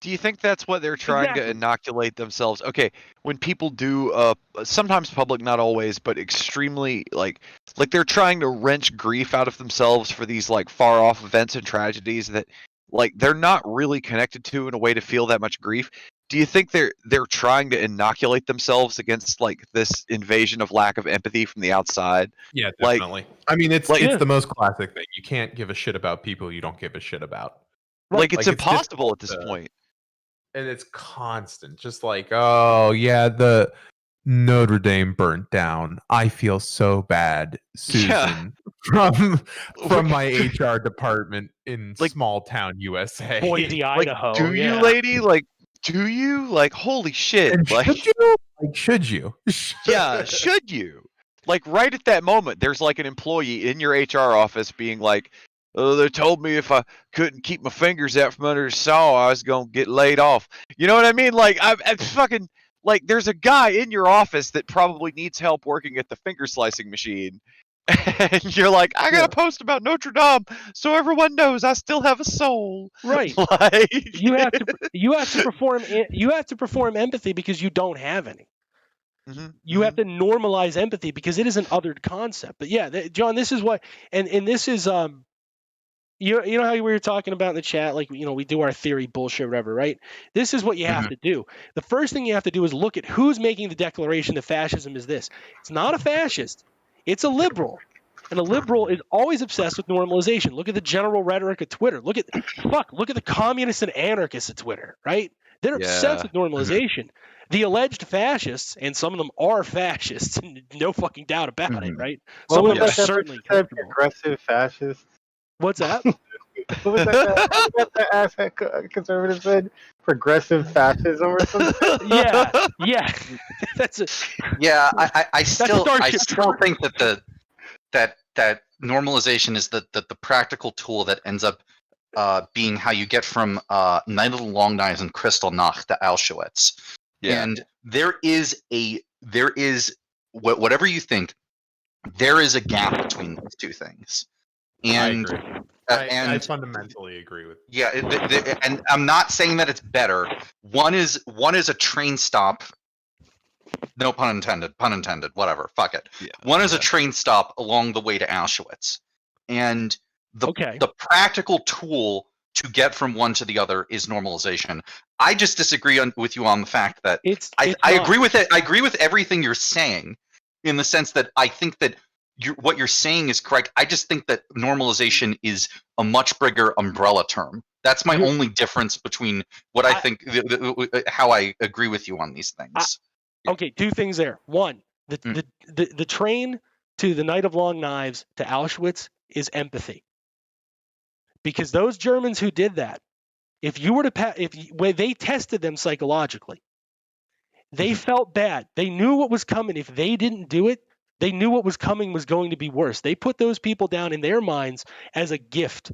Do you think that's what they're trying to inoculate themselves? Okay, when people do, sometimes public, not always, but extremely, like they're trying to wrench grief out of themselves for these, like, far-off events and tragedies that, like, they're not really connected to in a way to feel that much grief. Do you think they're trying to inoculate themselves against, like, this invasion of lack of empathy from the outside? Yeah, definitely. I mean, it's the most classic thing. You can't give a shit about people you don't give a shit about. Like, it's impossible at this point. And it's constant, just like, oh yeah, the Notre Dame burnt down. I feel so bad, Susan, from my HR department in small town USA, Boise, Idaho. Do you, lady? Like, do you? Like, holy shit! And like, should you? Like, should you? Yeah, should you? Like, right at that moment, there's like an employee in your HR office being like, "Oh, they told me if I couldn't keep my fingers out from under the saw, I was gonna get laid off." You know what I mean? Like, I'm fucking, like, there's a guy in your office that probably needs help working at the finger slicing machine, and you're like, "I gotta post about Notre Dame so everyone knows I still have a soul." Right. Like, you have to perform empathy because you don't have any. You have to normalize empathy because it is an othered concept. But yeah, John, this is what, and this is you know how we were talking about in the chat, like, we do our theory bullshit, whatever, right? This is what you have to do. The first thing you have to do is look at who's making the declaration that fascism is this. It's not a fascist. It's a liberal. And a liberal is always obsessed with normalization. Look at the general rhetoric of Twitter. Look at the communists and anarchists at Twitter, right? They're obsessed with normalization. The alleged fascists, and some of them are fascists, no fucking doubt about it, right? Some of them are certainly aggressive fascists. What's that? What was that asshat conservative said? Progressive fascism or something? Yeah. That's it. Yeah, I still Starship think that normalization is the practical tool that ends up being how you get from Night of the Long Knives and Kristallnacht to Auschwitz. Yeah. And there is whatever you think, there is a gap between those two things. And I agree. I fundamentally agree with. Yeah, and I'm not saying that it's better. One is a train stop. No pun intended. Pun intended. Whatever. Fuck it. Yeah, One is a train stop along the way to Auschwitz, and the practical tool to get from one to the other is normalization. I just disagree with you on the fact that I agree with it. I agree with everything you're saying, in the sense that I think that what you're saying is correct. I just think that normalization is a much bigger umbrella term. That's my only difference between what I think, how I agree with you on these things. Okay, two things there. One, the train to the Night of Long Knives to Auschwitz is empathy, because those Germans who did that, if you were to when they tested them psychologically, they felt bad. They knew what was coming. If they didn't do it, they knew what was coming was going to be worse. They put those people down in their minds as a gift.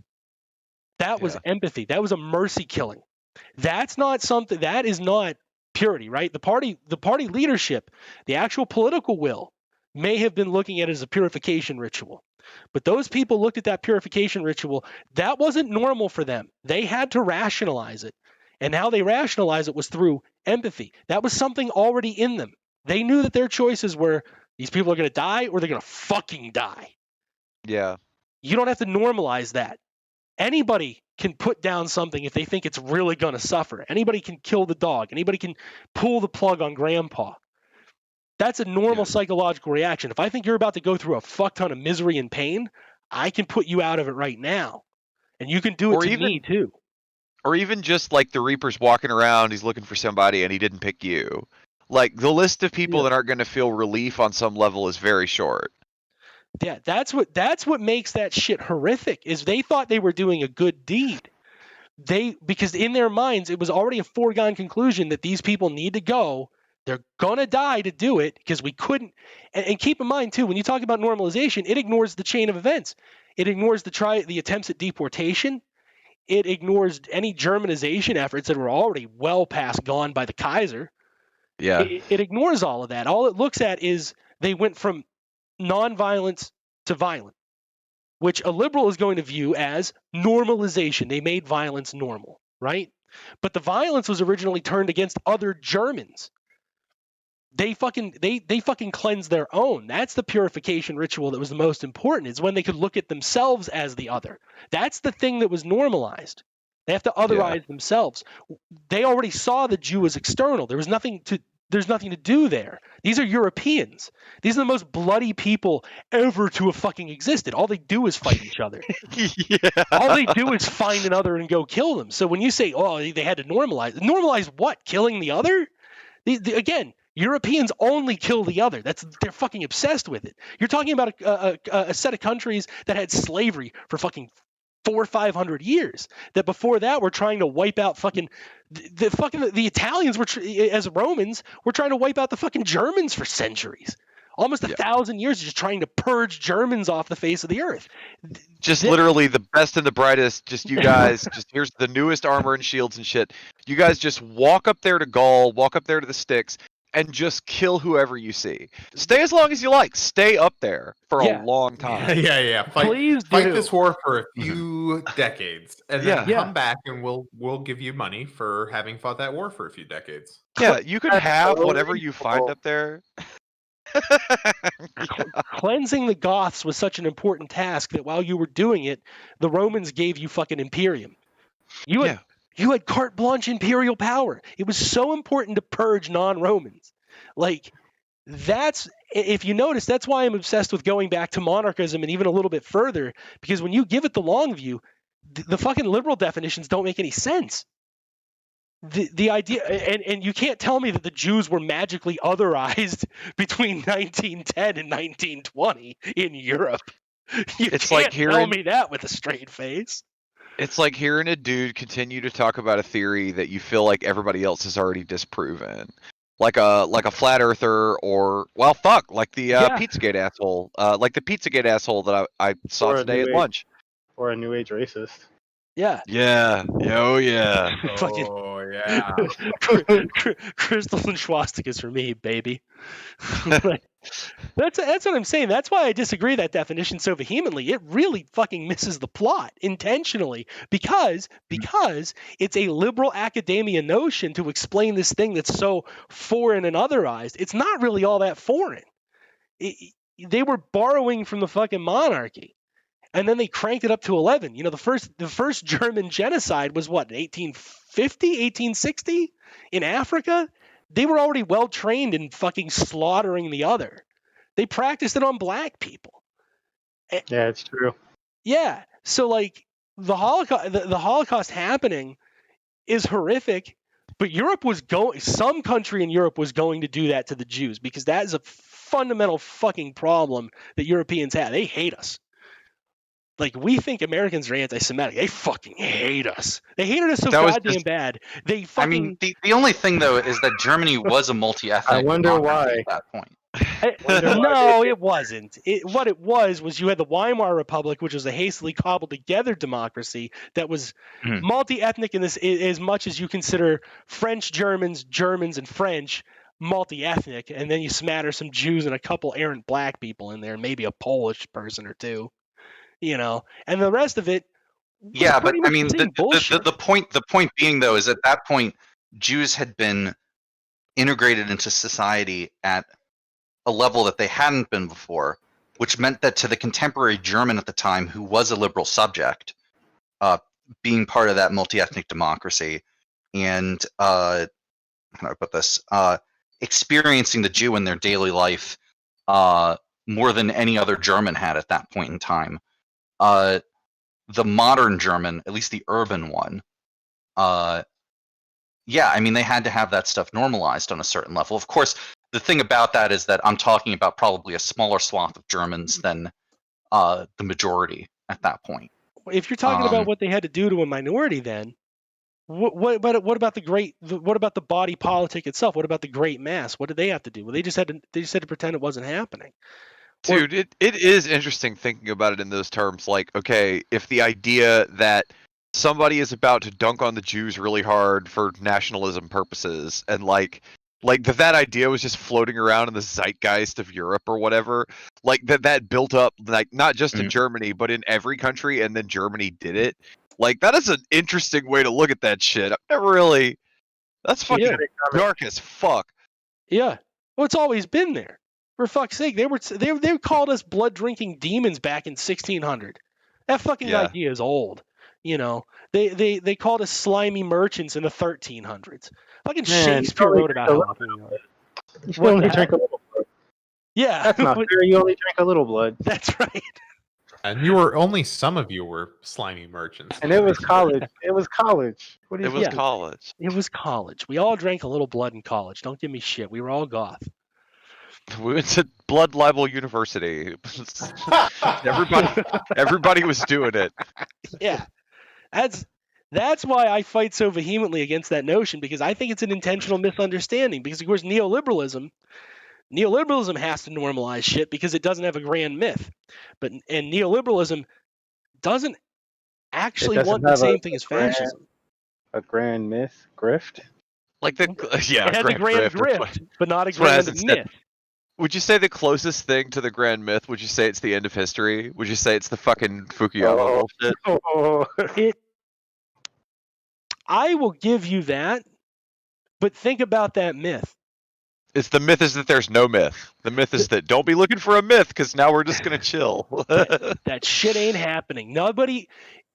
That was empathy. That was a mercy killing. That's not something. That is not purity, right? The party leadership, the actual political will, may have been looking at it as a purification ritual. But those people looked at that purification ritual. That wasn't normal for them. They had to rationalize it. And how they rationalized it was through empathy. That was something already in them. They knew that their choices were, these people are going to die or they're going to fucking die. Yeah. You don't have to normalize that. Anybody can put down something if they think it's really going to suffer. Anybody can kill the dog. Anybody can pull the plug on grandpa. That's a normal psychological reaction. If I think you're about to go through a fuck ton of misery and pain, I can put you out of it right now. And you can do it to me too. Or even just like the Reaper's walking around, he's looking for somebody and he didn't pick you. Like, the list of people that aren't going to feel relief on some level is very short. Yeah, that's what makes that shit horrific, is they thought they were doing a good deed. Because in their minds, it was already a foregone conclusion that these people need to go. They're going to die to do it, because we couldn't. And keep in mind, too, when you talk about normalization, it ignores the chain of events. It ignores the attempts at deportation. It ignores any Germanization efforts that were already well past gone by the Kaiser. Yeah. It ignores all of that. All it looks at is they went from nonviolence to violent, which a liberal is going to view as normalization. They made violence normal, right? But the violence was originally turned against other Germans. They fucking cleansed their own. That's the purification ritual that was the most important. Is when they could look at themselves as the other. That's the thing that was normalized. They have to otherize themselves. They already saw the Jew as external. There's nothing to do there. These are Europeans. These are the most bloody people ever to have fucking existed. All they do is fight each other. All they do is find another and go kill them. So when you say, oh, they had to normalize what? Killing the other? Again, Europeans only kill the other. They're fucking obsessed with it. You're talking about a set of countries that had slavery for fucking 400 or 500 years. That before that were trying to wipe out fucking the Italians were as Romans were trying to wipe out the fucking Germans for centuries. Almost 1,000 years just trying to purge Germans off the face of the earth. Just literally the best and the brightest. Just you guys. Just here's the newest armor and shields and shit. You guys just walk up there to Gaul, walk up there to the Styx, and just kill whoever you see. Stay as long as you like. Stay up there for a long time. Fight this war for a few decades, and then come back, and we'll give you money for having fought that war for a few decades. Yeah, you can have whatever you find up there. Cleansing the Goths was such an important task that while you were doing it, the Romans gave you fucking Imperium. You had carte blanche imperial power. It was so important to purge non-Romans. Like, if you notice, that's why I'm obsessed with going back to monarchism and even a little bit further, because when you give it the long view, the fucking liberal definitions don't make any sense. The idea, and you can't tell me that the Jews were magically otherized between 1910 and 1920 in Europe. You It's can't like tell hearing- me that with a straight face. It's like hearing a dude continue to talk about a theory that you feel like everybody else has already disproven. Like a flat earther, or well, fuck, like the Yeah. Pizzagate asshole, like the Pizzagate asshole that I saw Or a today at New Age- lunch. Or a New Age racist. Yeah. Yeah, oh yeah. Fucking Oh yeah. crystals and swastikas for me, baby. Like, that's what I'm saying. That's why I disagree that definition so vehemently. It really fucking misses the plot intentionally because it's a liberal academia notion to explain this thing that's so foreign and otherized. It's not really all that foreign. They were borrowing from the fucking monarchy. And then they cranked it up to 11. You know, the first German genocide was what, 1850, 1860 in Africa? They were already well trained in fucking slaughtering the other. They practiced it on black people. Yeah, it's true. Yeah. So like the Holocaust happening is horrific, but some country in Europe was going to do that to the Jews because that is a fundamental fucking problem that Europeans have. They hate us. Like, we think Americans are anti-Semitic. They fucking hate us. They hated us so goddamn bad. They fucking... I mean, the only thing, though, is that Germany was a multi-ethnic I wonder democracy why. at that point. No, it wasn't. What it was you had the Weimar Republic, which was a hastily cobbled together democracy that was multi-ethnic in this, as much as you consider French Germans, and French multi-ethnic, and then you smatter some Jews and a couple errant black people in there, and maybe a Polish person or two, you know, and the rest of it. Yeah, but I mean, the point being, though, is at that point Jews had been integrated into society at a level that they hadn't been before, which meant that to the contemporary German at the time, who was a liberal subject, being part of that multi-ethnic democracy, and how do I put this? Experiencing the Jew in their daily life more than any other German had at that point in time. The modern German, at least the urban one, yeah, I mean, they had to have that stuff normalized on a certain level. Of course, the thing about that is that I'm talking about probably a smaller swath of Germans than the majority at that point. If you're talking about what they had to do to a minority, then what about the body politic itself? What about the great mass? What did they have to do? Well, they just had to pretend it wasn't happening. Dude, it is interesting thinking about it in those terms. Like, okay, if the idea that somebody is about to dunk on the Jews really hard for nationalism purposes, and like that idea was just floating around in the zeitgeist of Europe or whatever, like that built up, like not just in Germany but in every country, and then Germany did it. Like, that is an interesting way to look at that shit. I've never really. That's fucking dark as fuck. Yeah, well, it's always been there. For fuck's sake, they called us blood drinking demons back in 1600. That fucking idea is old. You know, they called us slimy merchants in the 1300s. Fucking Shakespeare wrote about how awful we are. You only drink a little blood. Yeah, that's not fair. You only drink a little blood. That's right. And some of you were slimy merchants. And it was college. It was college. What It was college. It was college. We all drank a little blood in college. Don't give me shit. We were all goth. We went to Blood Libel University. Everybody was doing it. Yeah, that's why I fight so vehemently against that notion, because I think it's an intentional misunderstanding. Because of course neoliberalism has to normalize shit because it doesn't have a grand myth, and neoliberalism doesn't actually want the same thing as fascism. A grand myth, grift. Like it has a grand grift, but not a grand myth. Would you say the closest thing to the grand myth, would you say it's the end of history? Would you say it's the fucking Fukuyama bullshit? I will give you that, but think about that myth. The myth is that there's no myth. The myth is that don't be looking for a myth, because now we're just going to chill. That shit ain't happening.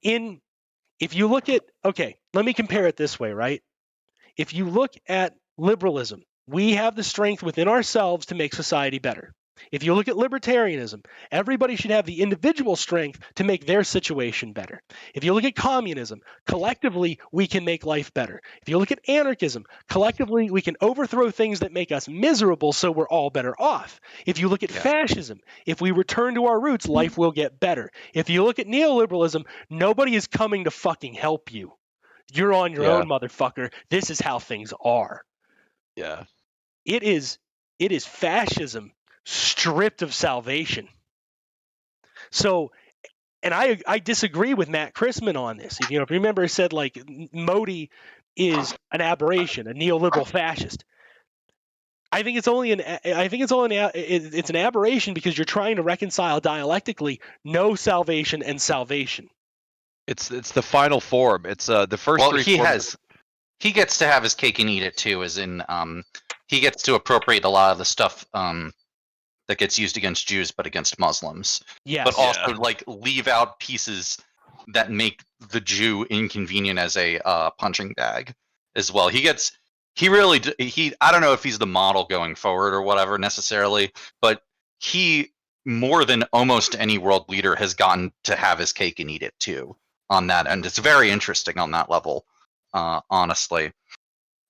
If you look at, okay, let me compare it this way, right? If you look at liberalism, we have the strength within ourselves to make society better. If you look at libertarianism, everybody should have the individual strength to make their situation better. If you look at communism, collectively we can make life better. If you look at anarchism, collectively we can overthrow things that make us miserable so we're all better off. If you look at fascism, if we return to our roots, life will get better. If you look at neoliberalism, nobody is coming to fucking help you. You're on your own, motherfucker. This is how things are. Yeah. It is fascism stripped of salvation. So, and I disagree with Matt Christman on this. If you remember, he said like Modi is an aberration, a neoliberal fascist. I think it's an aberration because you're trying to reconcile dialectically no salvation and salvation. It's the final form. It's the first three forms. He gets to have his cake and eat it too, as in he gets to appropriate a lot of the stuff that gets used against Jews but against Muslims. Yes. But also like leave out pieces that make the Jew inconvenient as a punching bag as well. I don't know if he's the model going forward or whatever necessarily, but he, more than almost any world leader, has gotten to have his cake and eat it too on that end. It's very interesting on that level, honestly.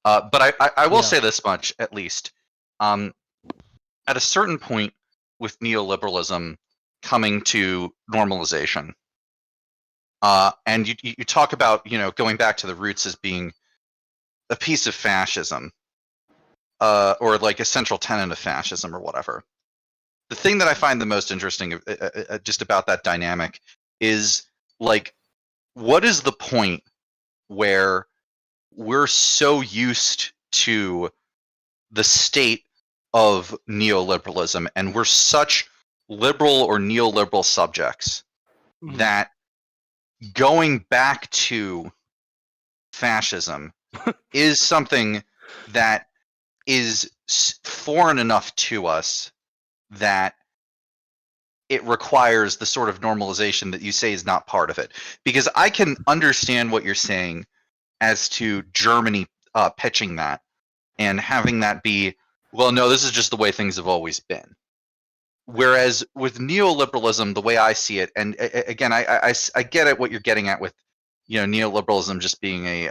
But I will say this much, at least. At a certain point with neoliberalism coming to normalization, and you talk about, going back to the roots as being a piece of fascism, or like a central tenet of fascism or whatever. The thing that I find the most interesting just about that dynamic is, like, what is the point where we're so used to the state of neoliberalism and we're such liberal or neoliberal subjects that going back to fascism is something that is foreign enough to us that it requires the sort of normalization that you say is not part of it? Because I can understand what you're saying as to Germany pitching that and having that be, well, no, this is just the way things have always been. Whereas with neoliberalism, the way I see it, and again, I get at what you're getting at with, neoliberalism just being a,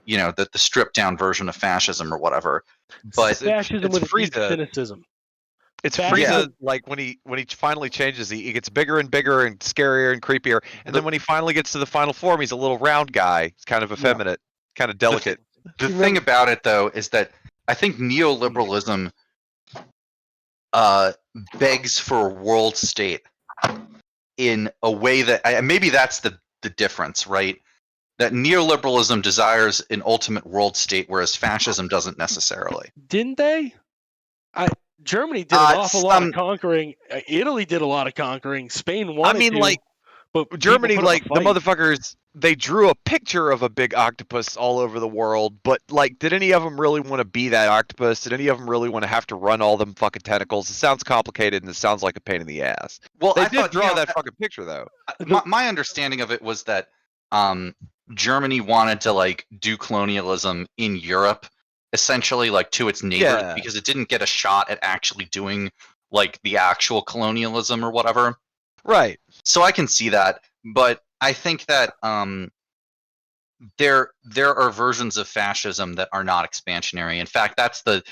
the stripped down version of fascism or whatever. But fascism with deep cynicism. It's Frieza, like when he finally changes, he gets bigger and bigger and scarier and creepier, and then when he finally gets to the final form, he's a little round guy. He's kind of effeminate, kind of delicate. The thing about it, though, is that I think neoliberalism begs for a world state in a way that maybe that's the difference, right? That neoliberalism desires an ultimate world state, whereas fascism doesn't necessarily. Didn't they? Germany did an awful lot of conquering. Italy did a lot of conquering. Spain wanted to. But Germany, like the motherfuckers, they drew a picture of a big octopus all over the world. But like, did any of them really want to be that octopus? Did any of them really want to have to run all them fucking tentacles? It sounds complicated and it sounds like a pain in the ass. Well, they did draw that fucking picture though. My understanding of it was that Germany wanted to like do colonialism in Europe, essentially, like to its neighbors, because it didn't get a shot at actually doing like the actual colonialism or whatever. Right. So I can see that, but I think that there are versions of fascism that are not expansionary. In fact, that's the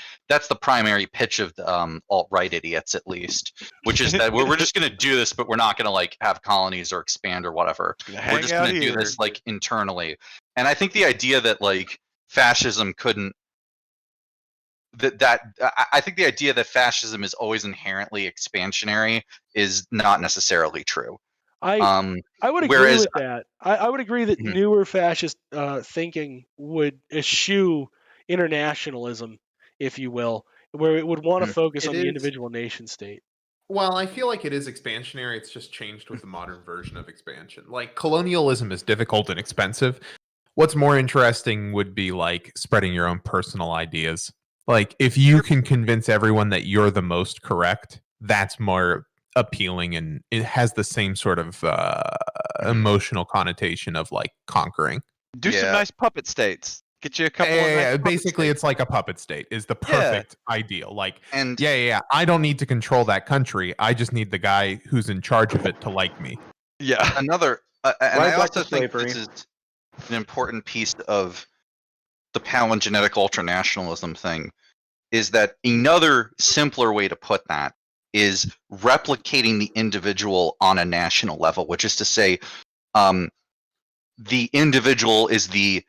primary pitch of the alt-right idiots, at least, which is that we're just going to do this, but we're not going to like have colonies or expand or whatever. We're just going to do this like internally. And I think the idea that like fascism couldn't I think the idea that fascism is always inherently expansionary is not necessarily true. I would agree with that. I would agree that newer fascist thinking would eschew internationalism, if you will, where it would want to focus on the individual nation state. Well, I feel like it is expansionary. It's just changed with the modern version of expansion. Like, colonialism is difficult and expensive. What's more interesting would be like spreading your own personal ideas. Like, if you can convince everyone that you're the most correct, that's more appealing, and it has the same sort of emotional connotation of like conquering. Do some nice puppet states. Get you a couple. Yeah, basically, it's like a puppet state is the perfect ideal. Like, And yeah. I don't need to control that country. I just need the guy who's in charge of it to like me. Yeah. another, and Right I back to also think slavery. this is an important piece of the palingenetic ultranationalism thing, is that another simpler way to put that is replicating the individual on a national level, which is to say, the individual is the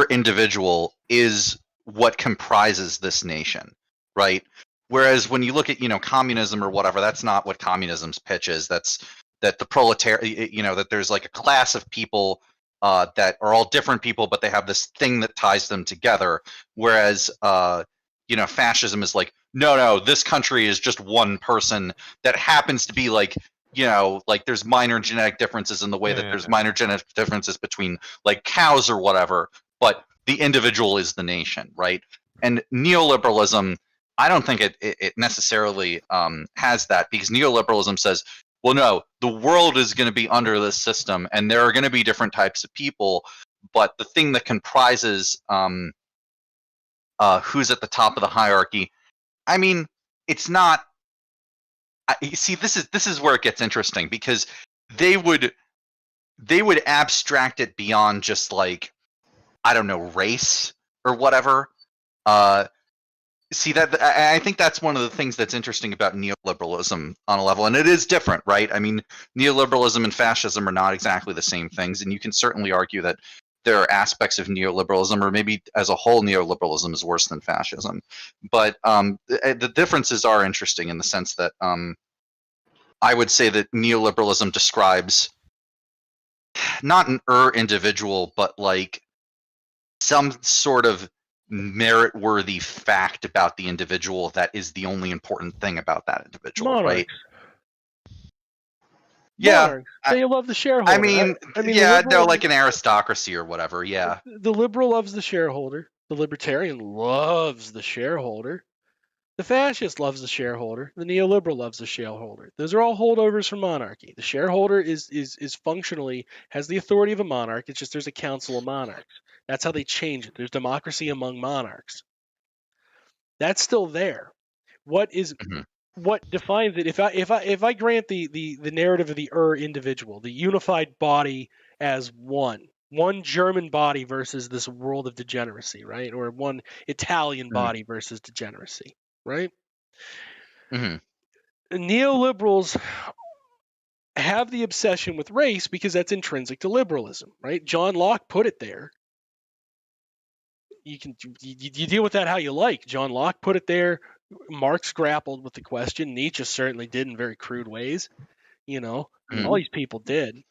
individual is what comprises this nation, right? Whereas when you look at communism or whatever, that's not what communism's pitch is. That's that the proletariat, that there's like a class of people that are all different people, but they have this thing that ties them together. Whereas fascism is like, no, this country is just one person that happens to be like there's minor genetic differences in the way that there's minor genetic differences between like cows or whatever, but the individual is the nation, right? And neoliberalism, I don't think it necessarily has that, because neoliberalism says, well, no, the world is going to be under this system, and there are going to be different types of people, but the thing that comprises who's at the top of the hierarchy, I mean, it's not. You see, this is where it gets interesting, because they would abstract it beyond just like, I don't know, race or whatever. See, that I think that's one of the things that's interesting about neoliberalism on a level, and it is different, right? I mean, neoliberalism and fascism are not exactly the same things, and you can certainly argue that there are aspects of neoliberalism, or maybe as a whole, neoliberalism is worse than fascism. But the differences are interesting in the sense that I would say that neoliberalism describes not an individual, but like some sort of merit-worthy fact about the individual that is the only important thing about that individual, Monarchs. right? Yeah, Monarchs. They love the shareholder. I mean, the no, like an aristocracy or whatever. Yeah, the liberal loves the shareholder. The libertarian loves the shareholder. The fascist loves the shareholder. The neoliberal loves the shareholder. Those are all holdovers from monarchy. The shareholder is functionally has the authority of a monarch. It's just there's a council of monarchs. That's how they change it. There's democracy among monarchs. That's still there. What defines it? If I grant the narrative of the individual, the unified body as one German body versus this world of degeneracy, right? Or one Italian body versus degeneracy. Right? Neoliberals have the obsession with race because that's intrinsic to liberalism, right? John Locke put it there. You deal with that how you like. John Locke put it there. Marx grappled with the question. Nietzsche certainly did in very crude ways. All these people did.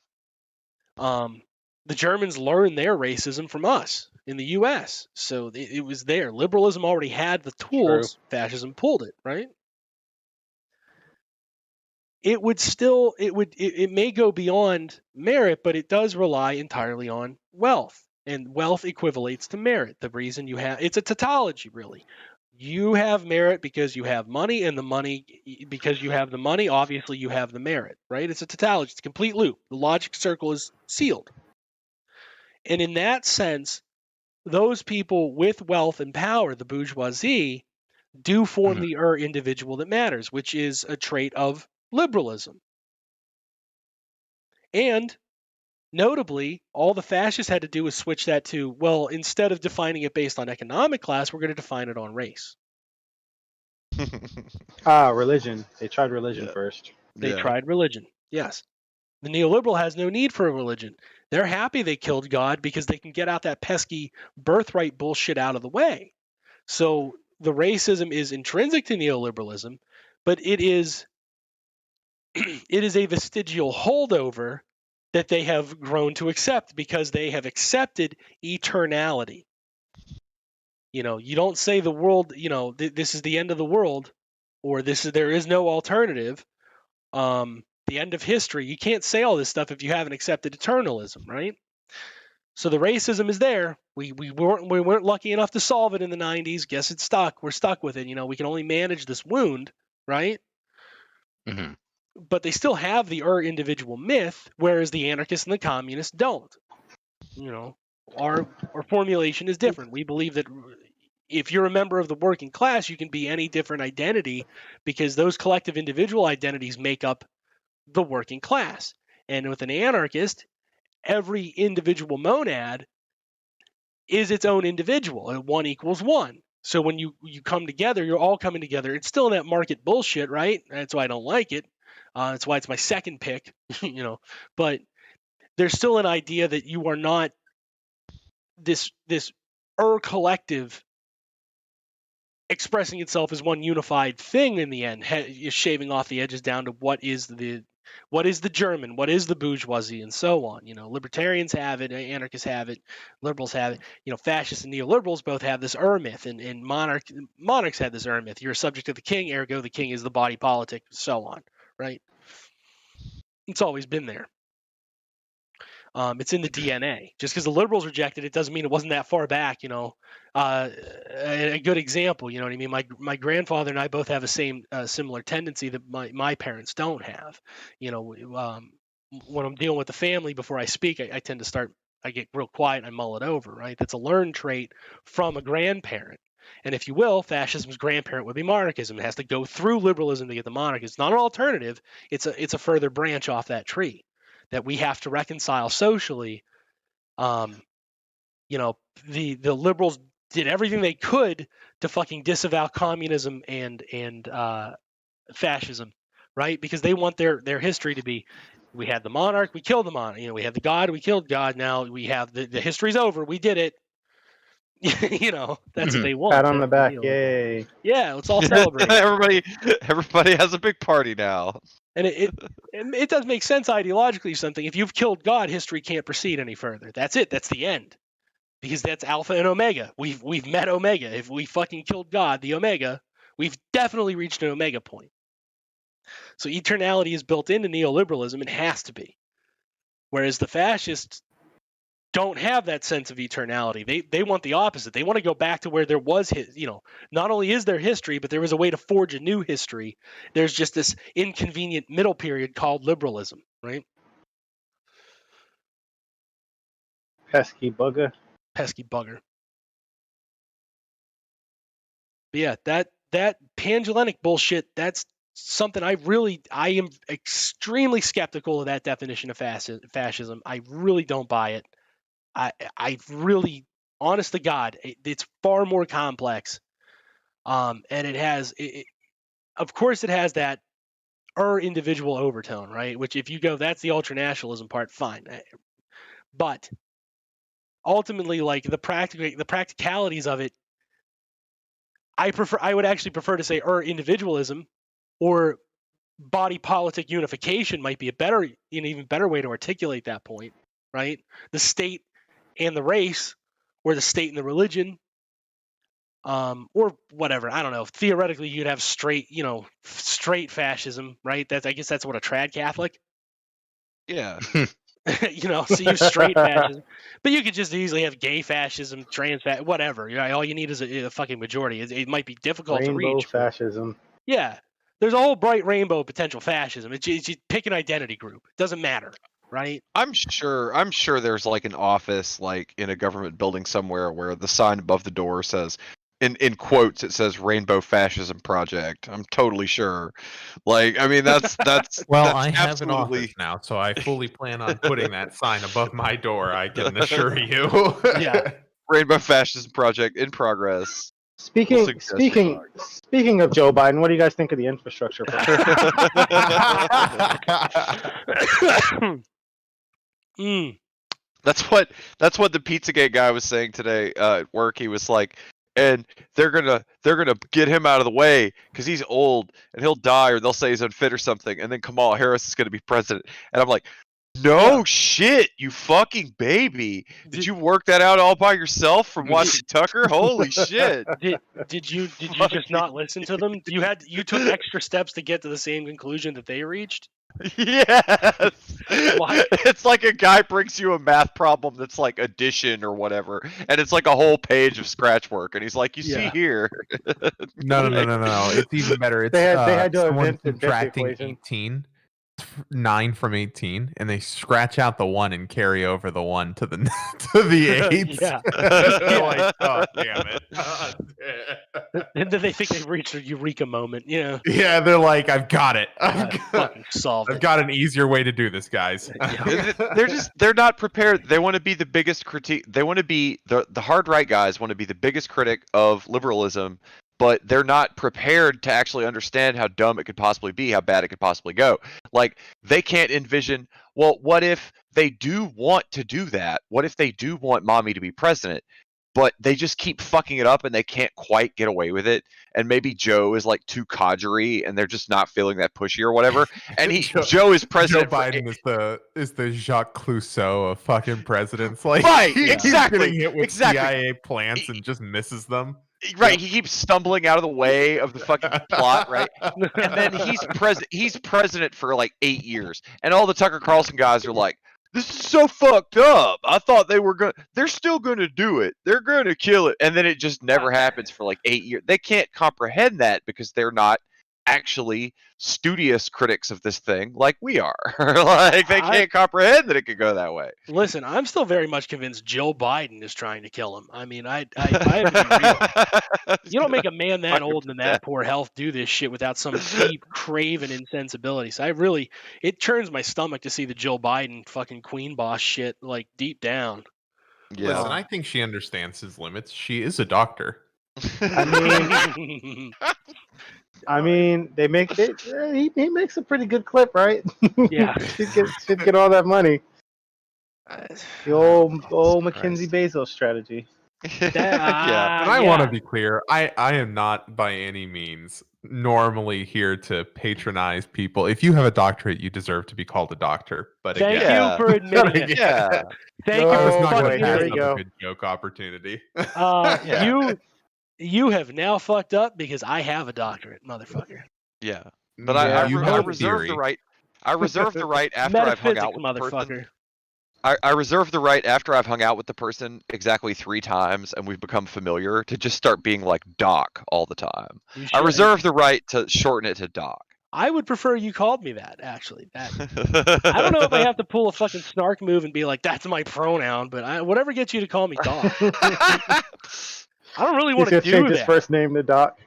The Germans learned their racism from us in the U.S., so it was there. Liberalism already had the tools. True. Fascism pulled it, right? It may go beyond merit, but it does rely entirely on wealth, and wealth equivalates to merit. The reason it's a tautology, really. You have merit because you have money, and the money because you have the money. Obviously, you have the merit, right? It's a tautology. It's a complete loop. The logic circle is sealed. And in that sense, those people with wealth and power, the bourgeoisie, do form the individual that matters, which is a trait of liberalism. And notably, all the fascists had to do was switch that to, well, instead of defining it based on economic class, we're going to define it on race. Religion. They tried religion first. They tried religion, yes. The neoliberal has no need for a religion. They're happy they killed God because they can get out that pesky birthright bullshit out of the way. So the racism is intrinsic to neoliberalism, but it is a vestigial holdover that they have grown to accept because they have accepted eternality. You don't say the world, this is the end of the world, or there is no alternative. The end of history. You can't say all this stuff if you haven't accepted eternalism, right? So the racism is there. We weren't lucky enough to solve it in the 90s. Guess it's stuck. We're stuck with it. We can only manage this wound, right? But they still have the individual myth, whereas the anarchists and the communists don't. our formulation is different. We believe that if you're a member of the working class, you can be any different identity because those collective individual identities make up the working class. And with an anarchist, every individual monad is its own individual. 1 equals 1. So when you come together, you're all coming together. It's still in that market bullshit, right? That's why I don't like it. That's why it's my second pick, But there's still an idea that you are not this collective expressing itself as one unified thing in the end, shaving off the edges down to what is the German, what is the bourgeoisie, and so on. Libertarians have it, anarchists have it, liberals have it. Fascists and neoliberals both have this myth, and monarchs have this myth. You're a subject of the king, ergo the king is the body politic, so on, right? It's always been there. It's in the DNA. Just because the liberals rejected it doesn't mean it wasn't that far back. A good example. You know what I mean? My grandfather and I both have a similar tendency that my parents don't have. When I'm dealing with the family before I speak, I tend to I get real quiet and I mull it over. Right? That's a learned trait from a grandparent. And if you will, fascism's grandparent would be monarchism. It has to go through liberalism to get the monarchy. It's not an alternative. It's a further branch off that tree that we have to reconcile socially. The liberals did everything they could to fucking disavow communism and fascism, right? Because they want their history to be, we had the monarch, we killed the monarch. We had the god, we killed God. Now we have the history's over, we did it. That's what they want. Pat on the back, yay! Yeah, let's all celebrate. Everybody has a big party now. And it does make sense ideologically. Something, if you've killed God, history can't proceed any further. That's it. That's the end, because that's Alpha and Omega. We've met Omega. If we fucking killed God, the Omega, we've definitely reached an Omega point. So eternality is built into neoliberalism. It has to be. Whereas the fascists don't have that sense of eternality. They want the opposite. They want to go back to where there was not only is there history, but there was a way to forge a new history. There's just this inconvenient middle period called liberalism, right? Pesky bugger. Pesky bugger. But yeah, that Pangellinic bullshit, that's something I am extremely skeptical of that definition of fascism. I really don't buy it. I really, honest to God, it's far more complex. And it has, of course, it has that individual overtone, right? Which, if you go, that's the ultranationalism part, fine. But ultimately, like the practicalities of it, I would actually prefer to say individualism or body politic unification might be an even better way to articulate that point, right? The state and the race, or the state and the religion, or whatever. I don't know. Theoretically, you'd have straight fascism, right? I guess that's what a trad Catholic. Yeah. So you straight fascism, but you could just easily have gay fascism, trans whatever. All you need is a fucking majority. It might be difficult to reach. Rainbow fascism. Yeah, there's a whole bright rainbow of potential fascism. It's you pick an identity group. It doesn't matter. Right. I'm sure there's like an office like in a government building somewhere where the sign above the door says in quotes it says Rainbow Fascism Project. I'm totally sure. Like, I mean, that's well, that's I have absolutely... an office now, so I fully plan on putting that sign above my door, I can assure you. Yeah. Rainbow Fascism Project in progress. Speaking of Joe Biden, what do you guys think of the infrastructure plan? That's what the Pizzagate guy was saying today at work. He was like, and they're gonna get him out of the way because he's old and he'll die, or they'll say he's unfit or something, and then Kamala Harris is gonna be president. And I'm like, no shit, you fucking baby! Did you work that out all by yourself from watching Tucker? Holy shit! Did you just not listen to them? You took extra steps to get to the same conclusion that they reached? Yes. It's like a guy brings you a math problem that's like addition or whatever, and it's like a whole page of scratch work, and he's like, "You see here." No. It's even better. It's they had to someone invent the subtracting equation. 18. 9 from 18, and they scratch out the 1 and carry over the 1 to the to the 8. Yeah. They're like, oh damn it. And then they think they've reached a eureka moment. Yeah. Yeah, they're like, I've got it. I fucking solved I've it. got an easier way to do this, guys. They're not prepared. They want to be the biggest critique. They want to be the hard right guys want to be the biggest critic of liberalism, but they're not prepared to actually understand how dumb it could possibly be, how bad it could possibly go. Like, they can't envision, well, what if they do want to do that? What if they do want mommy to be president, but they just keep fucking it up and they can't quite get away with it? And maybe Joe is like too codgery and they're just not feeling that pushy or whatever. And Joe is president. Joe Biden is the Jacques Clouseau of fucking presidents. Like, Right, he keeps exactly, getting hit with exactly. CIA plants and just misses them. Right, he keeps stumbling out of the way of the fucking plot, right? And then he's president for like 8 years, and all the Tucker Carlson guys are like, "This is so fucked up. I thought they're still gonna do it. They're gonna kill it," and then it just never happens for like 8 years. They can't comprehend that because they're not actually studious critics of this thing like we are. Like, they can't comprehend that it could go that way. Listen, I'm still very much convinced Joe Biden is trying to kill him. I mean, I have to be real. You don't make a man that old and in that poor health do this shit without some deep craven insensibility. So it turns my stomach to see the Joe Biden fucking queen boss shit, like, deep down. Yeah. Listen, I think she understands his limits. She is a doctor. I mean, they make it. He makes a pretty good clip, right? Yeah. should get all that money. The old Mackenzie Bezos strategy. Yeah. And I want to be clear. I am not by any means normally here to patronize people. If you have a doctorate, you deserve to be called a doctor. But Thank again, you for admitting it. Yeah. Thank No, you it's for not going fucking to pass Here we up go. a good joke opportunity. Yeah. You have now fucked up because I have a doctorate, motherfucker. Yeah. But I you reserve have the theory. right. I reserve the right after I've hung Metaphysics, out with the person. motherfucker. I reserve the right after I've hung out with the person exactly 3 times and we've become familiar to just start being like Doc all the time. You I should. reserve the right to shorten it to Doc. I would prefer you called me that, actually. I don't know if I have to pull a fucking snark move and be like, that's my pronoun, but whatever gets you to call me Doc. I don't really want to He's do gonna change his that. first name to Doc.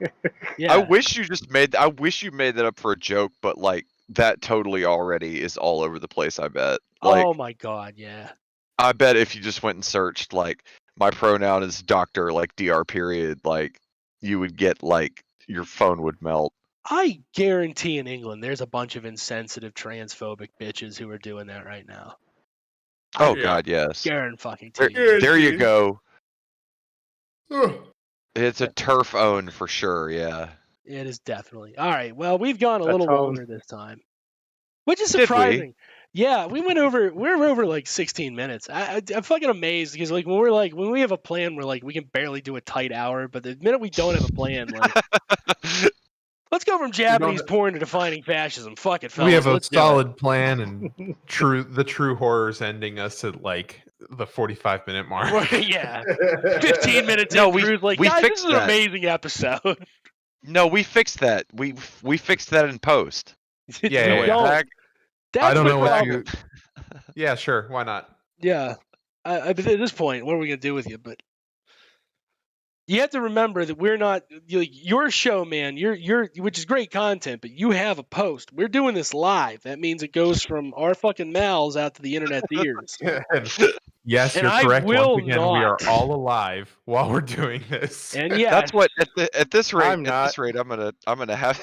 Yeah. I wish you made that up for a joke, but like that totally already is all over the place, I bet. Like, Oh my god, yeah. I bet if you just went and searched like my pronoun is doctor, like DR period, like you would get like your phone would melt. I guarantee in England there's a bunch of insensitive transphobic bitches who are doing that right now. Oh Yeah. god, yes. Fucking There you go. Ugh. It's a turf own for sure, yeah. It is definitely. All right. Well, we've gone a That's little all. longer this time, which is Did we? surprising. Yeah, we're over like 16 minutes. I'm fucking amazed because like when we have a plan, we're like we can barely do a tight hour, but the minute we don't have a plan, like let's go from Japanese porn to defining fascism. Fuck it, fellas. We have a Let's do it. solid plan, and the true horrors ending us at like the 45-minute mark. Yeah, 15 minutes. No, in, we- Drew's like, we guys, this fixed is an that. amazing episode. No, we fixed that. We fixed that in post. Yeah, We yeah. don't. That's I don't the know what problem. you. Yeah, sure. Why not? Yeah. At this point, what are we going to do with you? But you have to remember that we're not your show, man. You're which is great content, but you have a post. We're doing this live. That means it goes from our fucking mouths out to the internet's ears. Yes, And you're I correct. will Once again, we are not. all alive while we're doing this. And yeah, That's what at this rate. I'm not. I'm gonna have.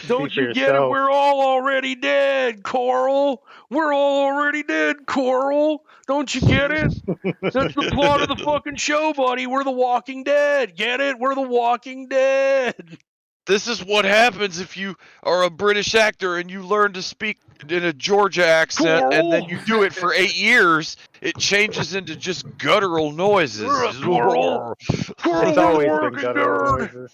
don't Speak for you get it? yourself. We're all already dead, Coral. We're all already dead, Coral. Don't you get it? That's the plot of the fucking show, buddy. We're the Walking Dead. Get it? We're the Walking Dead. This is what happens if you are a British actor and you learn to speak in a Georgia accent, and then you do it for 8 years. It changes into just guttural noises. Coral. It's always been guttural noises.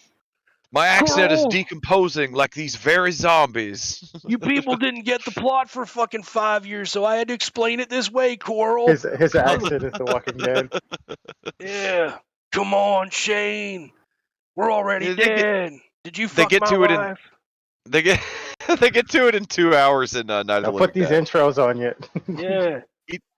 My accent is Coral. decomposing like these very zombies. You people didn't get the plot for fucking 5 years, so I had to explain it this way, Coral. His accent is The Walking Dead. Yeah. Come on, Shane. We're already They get- dead. Did you they fuck get my to it in- wife? They get They get to it in 2 hours in Night of the I'll Living put these Dead. intros on you. Yeah.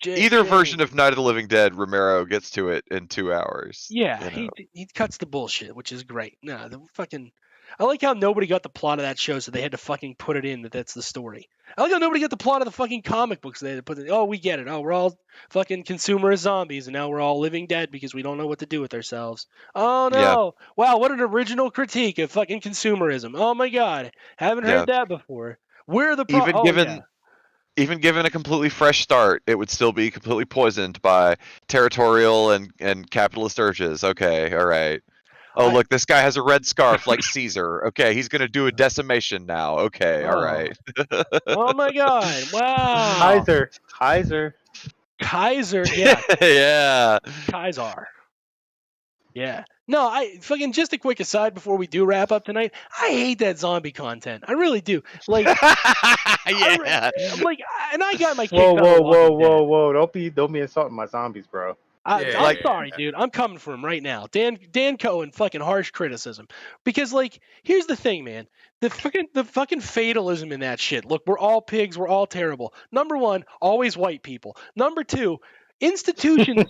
Either version of Night of the Living Dead, Romero gets to it in 2 hours. Yeah, you know. he cuts the bullshit, which is great. No, the fucking. I like how nobody got the plot of that show, so they had to fucking put it in that's the story. I like how nobody got the plot of the fucking comic books. They had to put it. Oh, we get it. Oh, we're all fucking consumerist zombies, and now we're all living dead because we don't know what to do with ourselves. Oh no! Yeah. Wow, what an original critique of fucking consumerism. Oh my god, haven't heard that before. We're the Even given a completely fresh start, it would still be completely poisoned by territorial and capitalist urges. Okay, all right. Oh, look, this guy has a red scarf like Caesar. Okay, he's going to do a decimation now. Okay, all right. Oh my god, wow. Kaiser, yeah. Yeah. Kaiser. Yeah. No, I fucking just a quick aside before we do wrap up tonight. I hate that zombie content. I really do. Like, yeah. And I got my kick. Whoa! Don't be insulting my zombies, bro. I'm sorry, dude. I'm coming for him right now. Dan Cohen, fucking harsh criticism. Because like, here's the thing, man. The fucking fatalism in that shit. Look, we're all pigs. We're all terrible. Number one, always white people. Number two, institutions.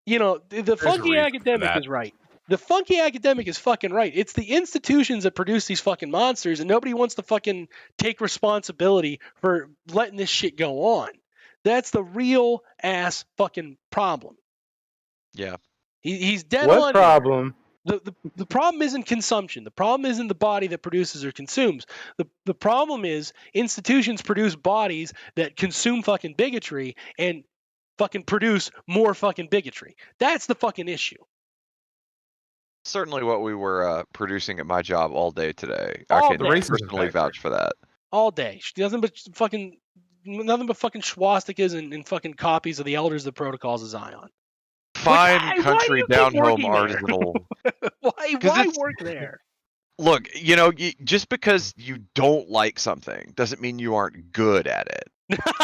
You know, the funky academic is right. The funky academic is fucking right. It's the institutions that produce these fucking monsters, and nobody wants to fucking take responsibility for letting this shit go on. That's the real ass fucking problem. Yeah. He's dead on. What problem? The problem isn't consumption. The problem isn't the body that produces or consumes. The problem is institutions produce bodies that consume fucking bigotry and fucking produce more fucking bigotry. That's the fucking issue. Certainly what we were producing at my job all day today. All I can day. personally vouch for that. All day. Nothing but fucking swastikas and fucking copies of the Elders of the Protocols of Zion. Fine country down home artisanal. Why work there? Look, you know, just because you don't like something doesn't mean you aren't good at it.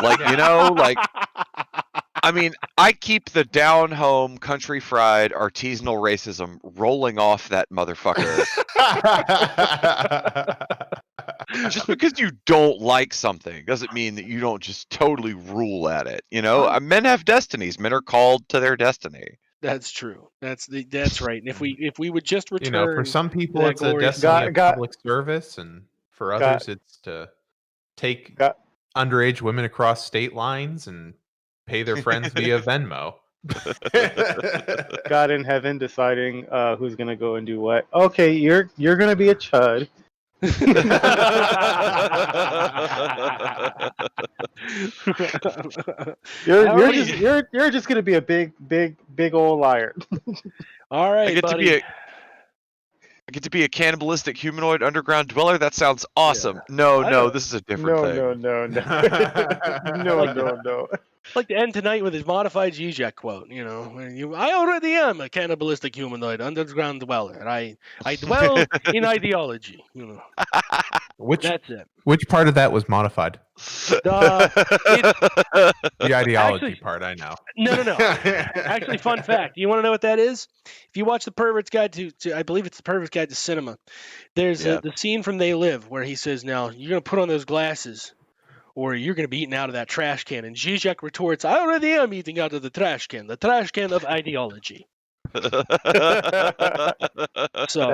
Like, you know, like, I mean, I keep the down home country fried artisanal racism rolling off that motherfucker. Just because you don't like something doesn't mean that you don't just totally rule at it. You know, men have destinies. Men are called to their destiny. That's true. That's right. And if we would just return, you know, for some people it's a destiny of public service, and for others it's to take underage women across state lines and pay their friends via Venmo. God in heaven deciding who's gonna go and do what. Okay, you're gonna be a chud. you're just gonna be a big old liar. All right, buddy. I get to be a cannibalistic humanoid underground dweller. That sounds awesome. Yeah. No, this is a different thing. No. I'd like to end tonight with his modified Zizek quote. You know, I already am a cannibalistic humanoid underground dweller. I dwell in ideology. You know, that's it. Which part of that was modified? The ideology part, I know. No. Actually, fun fact. You want to know what that is? If you watch The Pervert's Guide to I believe it's The Pervert's Guide to Cinema, there's the scene from They Live where he says, now, you're going to put on those glasses or you're going to be eating out of that trash can. And Zizek retorts, I already am eating out of the trash can of ideology. So that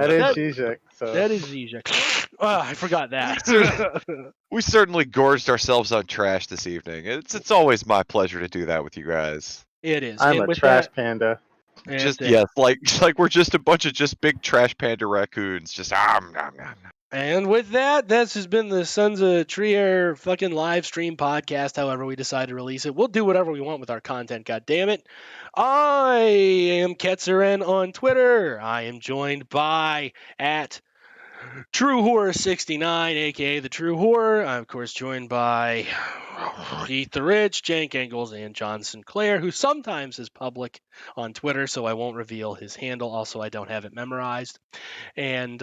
is Zizek. That is Zizek. I forgot that. We certainly gorged ourselves on trash this evening. It's always my pleasure to do that with you guys. It is. I'm a trash panda. Like we're just a bunch of just big trash panda raccoons. Just And with that, this has been the Sons of Trier fucking live stream podcast. However we decide to release it, we'll do whatever we want with our content. God damn it! I am Ketzeren on Twitter. I am joined by @TrueHorror69, aka the True Horror. I'm of course joined by EattheRich, Cenk, Engels, and John Sinclair, who sometimes is public on Twitter, so I won't reveal his handle. Also, I don't have it memorized, and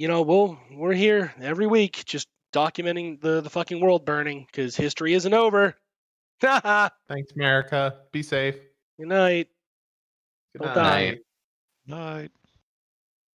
you know, we're here every week just documenting the fucking world burning because history isn't over. Thanks, America. Be safe. Good night. Good night. Night.